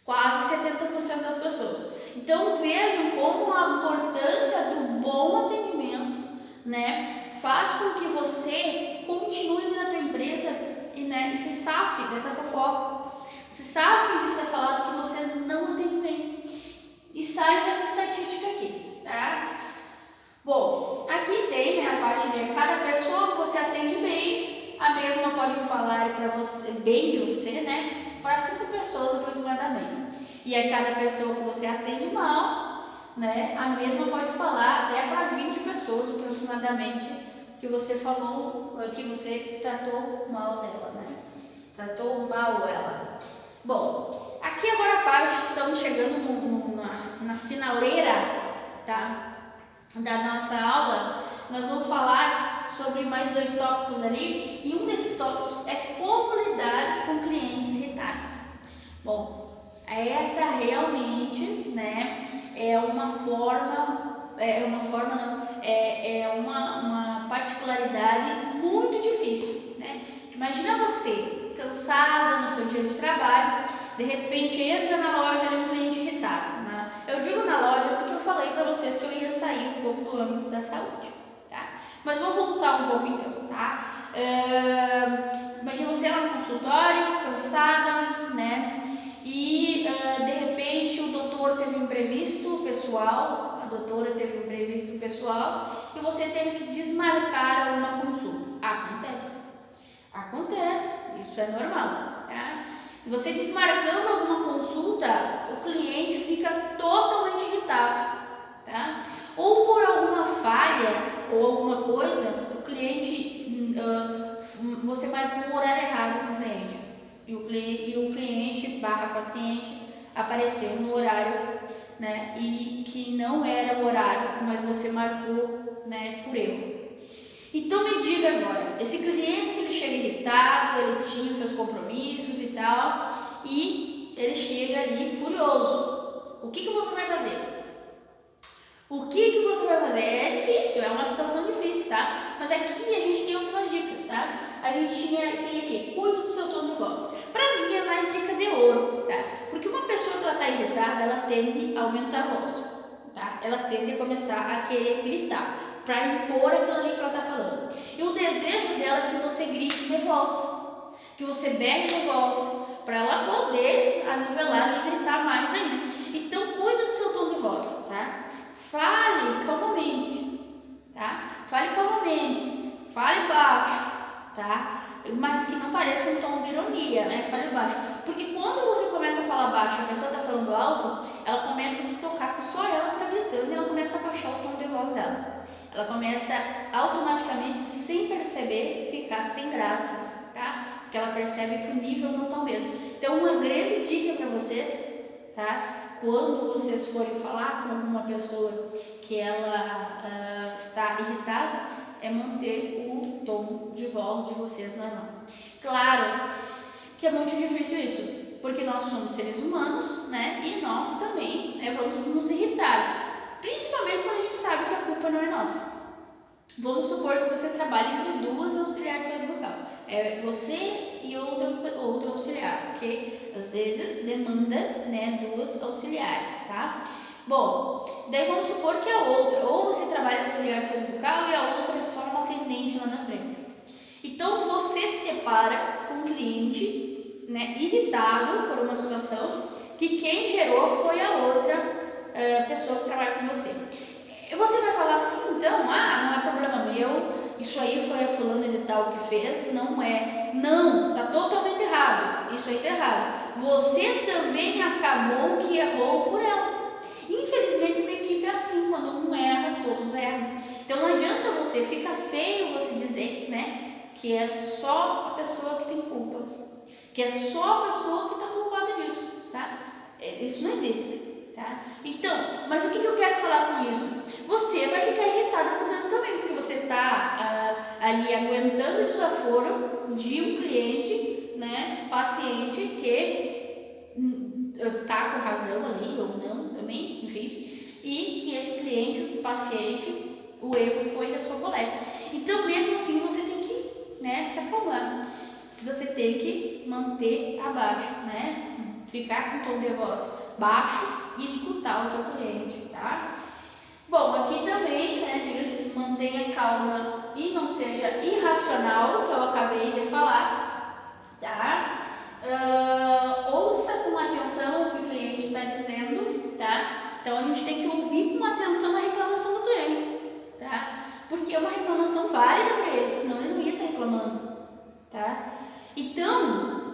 Quase 70% das pessoas. Então vejam como a importância do bom atendimento, né, faz com que você continue na tua empresa e se safe dessa fofoca. Se sabe de ser falado que você não atende bem. E sai dessa estatística aqui, tá? Bom, aqui tem, né, a parte de cada pessoa que você atende bem, a mesma pode falar para você, bem de você, né? Para 5 pessoas aproximadamente. E a cada pessoa que você atende mal, né, a mesma pode falar até para 20 pessoas aproximadamente que você falou, que você tratou mal dela, né? Tratou mal ela. Bom, aqui agora abaixo estamos chegando na finaleira, tá, da nossa aula. Nós vamos falar sobre mais 2 tópicos ali, e um desses tópicos é como lidar com clientes irritados. Bom, essa realmente, né, é uma particularidade muito difícil, né? Imagina você, cansada no seu dia de trabalho, de repente entra na loja ali um cliente irritado, né? Eu digo na loja porque eu falei para vocês que eu ia sair um pouco do âmbito da saúde, tá? Mas vamos voltar um pouco então, tá? Imagina você lá no consultório, cansada, né? E de repente o doutor teve um imprevisto pessoal, a doutora teve um imprevisto pessoal e você teve que desmarcar alguma consulta. Acontece, isso é normal, tá? E você desmarcando alguma consulta, o cliente fica totalmente irritado, tá? Ou por alguma falha ou alguma coisa, o cliente, você marcou o horário errado com o cliente. E o cliente / paciente apareceu no horário, né? E que não era o horário, mas você marcou, né, por erro. Então me diga agora, esse cliente ele chega irritado, ele tinha os seus compromissos e tal, e ele chega ali furioso. O que você vai fazer? O que você vai fazer? É difícil, é uma situação difícil, tá? Mas aqui a gente tem algumas dicas, tá? A gente tem aqui, cuida do seu tom de voz. Pra mim é mais dica de ouro, tá? Porque uma pessoa que ela tá irritada, ela tende a aumentar a voz, tá? Ela tende a começar a querer gritar, pra impor aquilo ali que ela tá falando. E o desejo dela é que você grite de volta, que você berre de volta, para ela poder anivelar e gritar mais ainda. Então, cuida do seu tom de voz, tá? Fale calmamente, tá? Fale calmamente, fale baixo, tá? Mas que não pareça um tom de ironia, né? Fale baixo. Porque quando você começa a falar baixo e a pessoa tá falando alto, ela começa a se tocar que só ela que tá gritando e ela começa a baixar o tom de voz dela. Ela começa automaticamente, sem perceber, ficar sem graça, tá? Porque ela percebe que o nível não tá o mesmo. Então, uma grande dica para vocês, tá? Quando vocês forem falar com alguma pessoa que ela está irritada, é manter o tom de voz de vocês normal. Claro que é muito difícil isso, porque nós somos seres humanos, né? E nós também vamos nos irritar, principalmente quando a gente sabe que a culpa não é nossa. Vamos supor que você trabalha entre duas auxiliares de saúde bucal. É você e outra auxiliar, porque às vezes demanda, né, duas auxiliares, tá? Bom, daí vamos supor que a outra, ou você trabalha auxiliar de saúde bucal e a outra é só uma atendente lá na frente. Então você se depara com um cliente, né, irritado por uma situação que quem gerou foi a outra pessoa que trabalha com você. Você vai falar assim, então, não é problema meu, isso aí foi a fulana de tal que fez, não é. Não, tá totalmente errado, isso aí tá errado. Você também acabou que errou por ela. Infelizmente, uma equipe é assim, quando um erra, todos erram. Então não adianta você, fica feio você dizer, né, que é só a pessoa que tem culpa, que é só a pessoa que tá culpada disso, tá? Isso não existe. Tá? Então, mas o que eu quero falar com isso? Você vai ficar irritada por dentro também, porque você está ali aguentando o desaforo de um cliente, né, paciente que está com razão ali ou não também, enfim, e que esse cliente, o paciente, o erro foi da sua colega. Então, mesmo assim, você tem que, né, se acalmar. Se você tem que manter abaixo, né, ficar com o tom de voz baixo e escutar o seu cliente, tá? Bom, aqui também, né, diz, mantenha calma e não seja irracional, que eu acabei de falar, tá? Ouça com atenção o que o cliente está dizendo, tá? Então a gente tem que ouvir com atenção a reclamação do cliente, tá? Porque é uma reclamação válida para ele, senão ele não ia estar reclamando, tá? Então,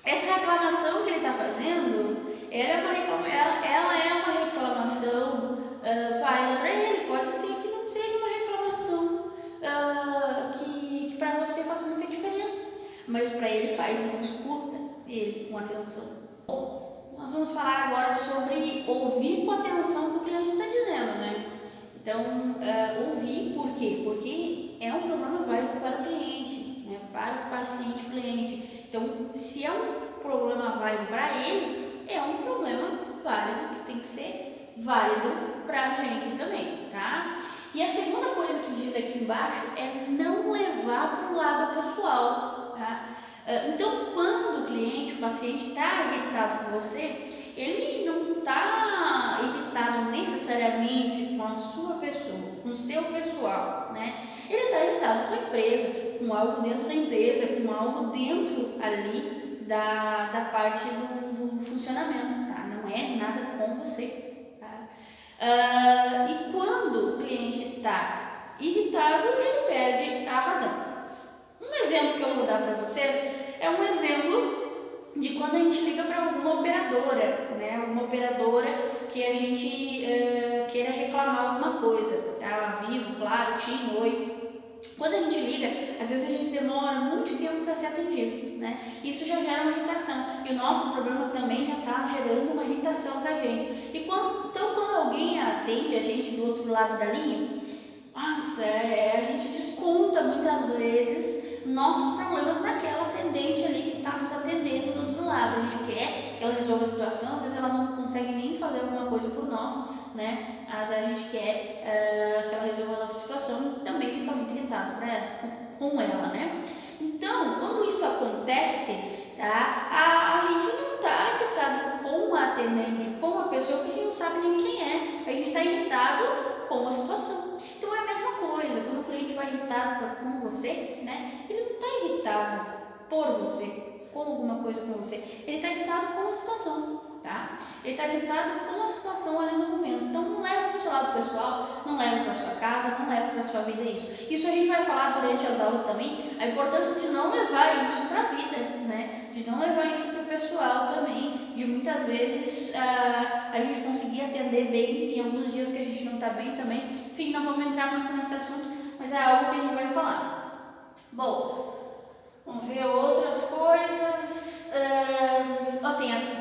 essa reclamação que ele está fazendo, ela é uma reclamação válida para ele. Pode ser que não seja uma reclamação que para você faça muita diferença, mas para ele faz, então escuta ele com atenção. Bom, nós vamos falar agora sobre ouvir com atenção o que o cliente está dizendo, né? Então, ouvir por quê? Porque é um problema válido para o cliente, né? Para o paciente cliente. Então, se é um problema válido para ele, é um problema válido que tem que ser válido para a gente também, tá? E a segunda coisa que diz aqui embaixo é não levar para o lado pessoal, tá? Então, quando o cliente, o paciente está irritado com você, ele não está irritado necessariamente com a sua pessoa, com o seu pessoal, né? Ele está irritado com a empresa, com algo dentro da empresa, com algo dentro ali da parte do funcionamento, tá? Não é nada com você, tá? E quando o cliente está irritado, ele perde a razão. Um exemplo que eu vou dar para vocês é um exemplo de quando a gente liga para alguma operadora, né? Alguma operadora que a gente queira reclamar alguma coisa, tá? Vivo, Claro, TIM, Oi. Quando a gente liga, às vezes a gente demora muito tempo para ser atendido, né? Isso já gera uma irritação e o nosso problema também já está gerando uma irritação para a gente. Então, quando alguém atende a gente do outro lado da linha, nossa, a gente desconta muitas vezes nossos problemas naquela atendente ali que está nos atendendo do outro lado. A gente quer que ela resolva a situação, às vezes ela não consegue nem fazer alguma coisa por nós, né? Às vezes a gente quer que ela resolva a nossa situação, também fica muito irritado com ela, né? Então, quando isso acontece, tá? A gente não está irritado com a atendente, com a pessoa que a gente não sabe nem quem é. A gente está irritado com a situação. Então é a mesma coisa, quando o cliente vai irritado com você, né? Ele não está irritado por você, com alguma coisa com você. Ele está irritado com a situação, tá? Ele está irritado com a situação ali no momento. Então não leva para o seu lado pessoal, não leva para sua casa, não leva para sua vida isso. Isso a gente vai falar durante as aulas também, a importância de não levar isso para a vida, né? De não levar isso para o pessoal também, de muitas vezes a gente conseguir atender bem em alguns dias que a gente não está bem também. Enfim, não vamos entrar muito nesse assunto, mas é algo que a gente vai falar. Bom, vamos ver outras coisas.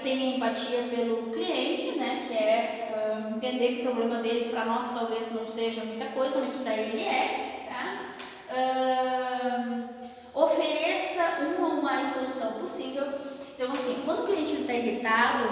Tem empatia pelo cliente, né? Que é entender que o problema dele para nós talvez não seja muita coisa, mas para ele é, tá? Ofereça uma ou mais solução possível. Então, assim, quando o cliente está irritado,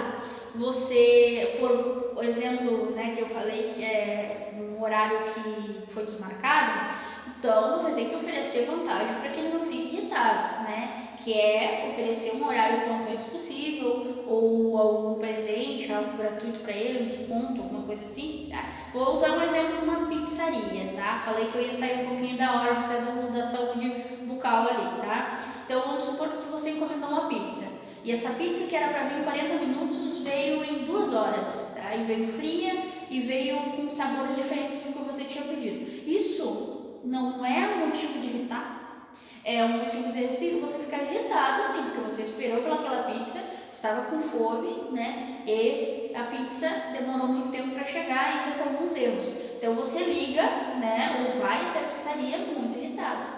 você, por exemplo, né, que eu falei que é um horário que foi desmarcado, então você tem que oferecer vantagem para que ele não fique irritado, né? Que é oferecer um horário o quanto antes possível, ou algum presente, algo gratuito para ele, um desconto, alguma coisa assim, tá? Vou usar um exemplo de uma pizzaria, tá? Falei que eu ia sair um pouquinho da órbita da saúde bucal ali, tá? Então vamos supor que você encomendou uma pizza, e essa pizza que era para vir em 40 minutos veio em 2 horas, tá? E veio fria e veio com sabores diferentes do que você tinha pedido. Isso não é um motivo de irritar? É um motivo de você ficar irritado, sim, porque você esperou pelaquela pizza, estava com fome, né? E a pizza demorou muito tempo para chegar, ainda com alguns erros. Então você liga, né? Ou vai até a pizzaria muito irritado,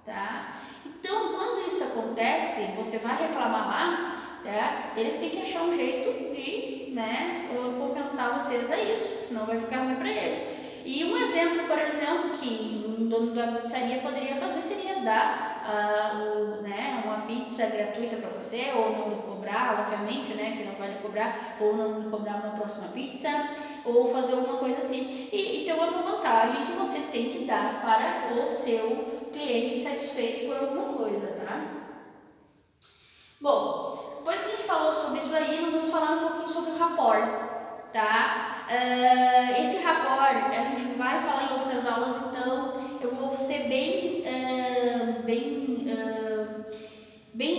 tá? Então, quando isso acontece, você vai reclamar lá, tá? Eles têm que achar um jeito de, né, compensar vocês a isso, senão vai ficar ruim para eles. E um exemplo, por exemplo, que um dono da pizzaria poderia fazer seria dar né, uma pizza gratuita para você, ou não lhe cobrar, obviamente, né, que não vai lhe cobrar, ou não lhe cobrar uma próxima pizza, ou fazer alguma coisa assim. E ter uma vantagem que você tem que dar para o seu cliente satisfeito por alguma coisa, tá? Bom, depois que a gente falou sobre isso aí, nós vamos falar um pouquinho sobre o rapport, tá? Esse rapport a gente vai falar em outras aulas, então eu vou ser bem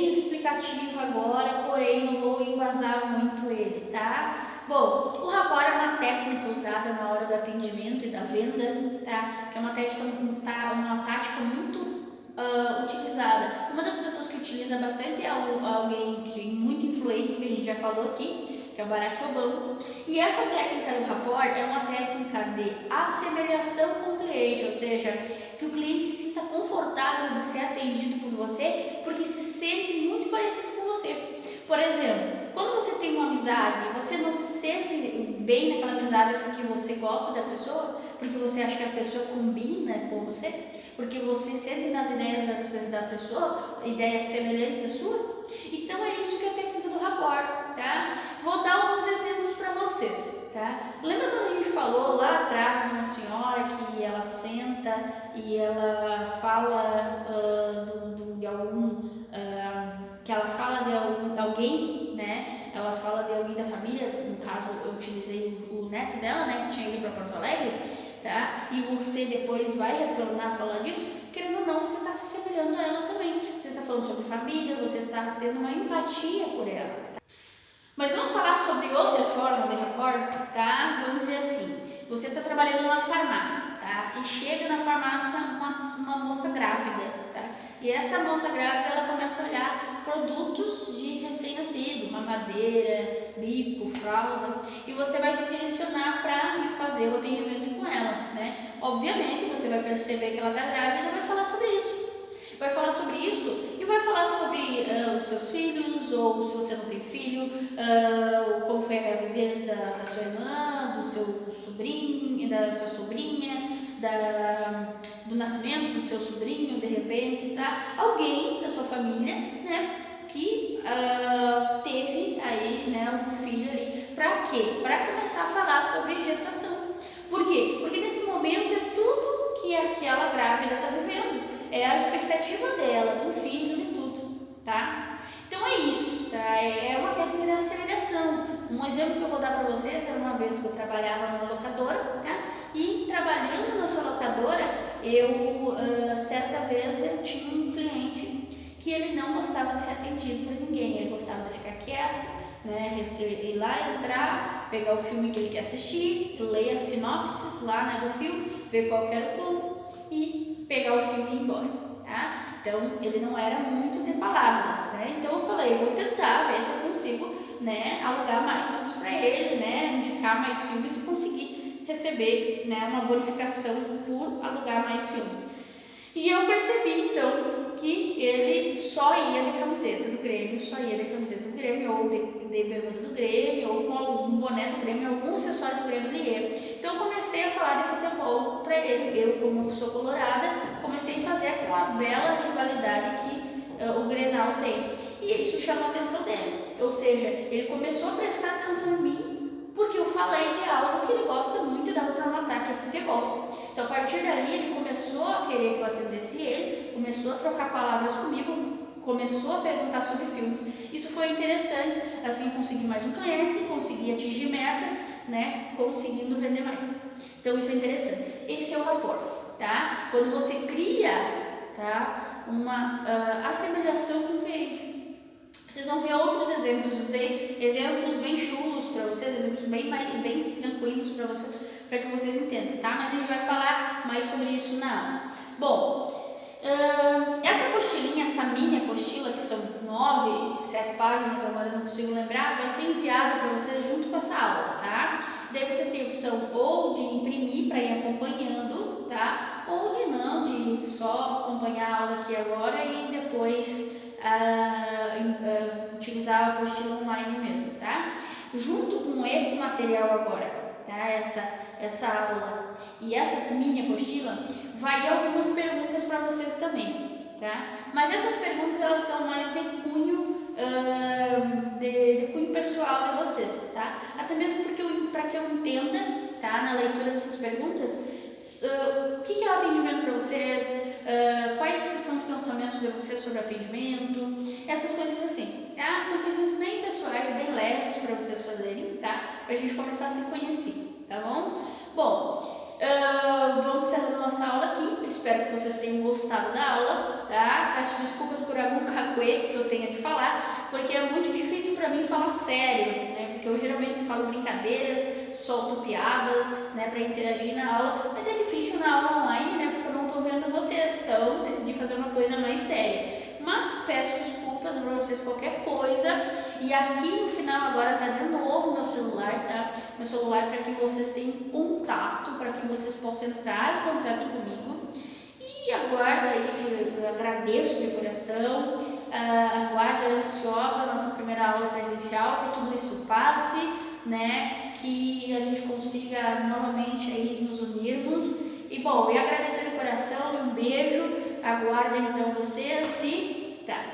explicativa agora, porém não vou embasar muito ele, tá? Bom, o rapport é uma técnica usada na hora do atendimento e da venda, tá? Que é uma tática muito utilizada. Uma das pessoas que utiliza bastante é alguém muito influente, que a gente já falou aqui, que é o Barack Obama. E essa técnica do rapport é uma técnica de assemelhação com o cliente, ou seja, que o cliente se sinta confortável de ser atendido por você, porque se sente muito parecido com você. Por exemplo, quando você tem uma amizade, você não se sente bem naquela amizade porque você gosta da pessoa, porque você acha que a pessoa combina com você, porque você sente nas ideias da pessoa ideias semelhantes à sua. Então é isso que é a técnica do rapport, tá? Vou dar alguns exemplos para vocês, tá? Lembra quando a gente falou lá atrás de uma senhora que ela senta e ela fala de alguém, né? Ela fala de alguém da família, no caso eu utilizei o neto dela, né, que tinha ido para Porto Alegre, tá? E você depois vai retornar falando disso, querendo ou não, você está se assemelhando a ela também. Você está falando sobre família, você está tendo uma empatia por ela. Tá? Mas vamos falar sobre outra forma de rapport, tá? Vamos dizer assim, você está trabalhando numa farmácia, tá? E chega na farmácia uma moça grávida, tá? E essa moça grávida, ela começa a olhar produtos de recém-nascido, mamadeira, bico, fralda, e você vai se direcionar para fazer o atendimento com ela, né? Obviamente, você vai perceber que ela está grávida e vai falar sobre isso. Vai falar sobre isso e vai falar sobre os seus filhos, ou se você não tem filho, como foi a gravidez da sua irmã, do seu sobrinho, da sua sobrinha, do nascimento do seu sobrinho, de repente, tá? Alguém da sua família, né, que teve aí, né, um filho ali. Para quê? Para começar a falar sobre gestação. Por quê? Porque nesse momento é tudo que aquela grávida está vivendo. É a expectativa dela, do filho, de tudo, tá? Então é isso, tá? É uma técnica de assimilação. Um exemplo que eu vou dar para vocês era uma vez que eu trabalhava numa locadora, tá? E trabalhando nessa locadora, certa vez eu tinha um cliente que ele não gostava de ser atendido por ninguém, ele gostava de ficar quieto, né? Ir lá, entrar, pegar o filme que ele quer assistir, ler as sinopses lá, né, do filme, ver qual era o plano e pegar o filme e ir embora, tá? Então ele não era muito de palavras, né? Então eu falei, vou tentar ver se eu consigo, né, alugar mais filmes para ele, né, indicar mais filmes e conseguir receber, né, uma bonificação por alugar mais filmes. E eu percebi então que ele só ia de camiseta do Grêmio, ou de bermuda do Grêmio, ou com algum boné do Grêmio, algum acessório do Grêmio ele ia. Então eu comecei a falar de futebol para ele. Eu, como sou colorada, comecei a fazer aquela bela rivalidade que o Grenal tem. E isso chamou a atenção dele. Ou seja, ele começou a prestar atenção em mim porque eu falei de algo que ele gosta muito e dava para notar, que é futebol. Então, a partir dali, ele começou a querer que eu atendesse ele, começou a trocar palavras comigo, começou a perguntar sobre filmes. Isso foi interessante, assim, consegui mais um cliente, consegui atingir metas, né, conseguindo vender mais. Então, isso é interessante. Esse é o rapport, tá? Quando você cria, tá, uma assemelhação com o cliente. Vocês vão ver outros exemplos, usei exemplos bem chulos para vocês, exemplos bem tranquilos para que vocês entendam, tá? Mas a gente vai falar mais sobre isso na aula. Bom, essa apostilinha, essa mini apostila, que são 9, 7 páginas, agora eu não consigo lembrar, vai ser enviada para vocês junto com essa aula, tá? Daí vocês têm a opção ou de imprimir para ir acompanhando, tá? Ou de não, de só acompanhar a aula aqui agora e depois utilizar a apostila online mesmo, tá? Junto com esse material agora, tá? Essa aula e essa mini apostila, vai algumas perguntas para vocês também, tá? Mas essas perguntas, elas são mais de cunho, de cunho pessoal de vocês, tá? Até mesmo para que eu entenda, tá? Na leitura dessas perguntas, o que é o atendimento para vocês, quais são os pensamentos de vocês sobre o atendimento, essas coisas assim, tá? São coisas bem pessoais, bem leves para vocês fazerem, tá? Para a gente começar a se conhecer, tá bom? Bom, vamos encerrando nossa aula aqui. Espero que vocês tenham gostado da aula, tá? Peço desculpas por algum cacuete que eu tenha de falar, porque é muito difícil para mim falar sério, né? Porque eu geralmente falo brincadeiras, solto piadas, né, para interagir na aula, mas é difícil na aula online, né, porque eu não estou vendo vocês, então decidi fazer uma coisa mais séria. Mas peço desculpas para vocês qualquer coisa, e aqui no final agora tá de novo meu celular, tá? Meu celular para que vocês tenham contato, para que vocês possam entrar em contato comigo. E aguardo aí, eu agradeço de coração, aguardo ansiosa a nossa primeira aula presencial, que tudo isso passe, né, que a gente consiga novamente aí nos unirmos. E bom, eu agradecer de coração, um beijo, aguardo então vocês e tá.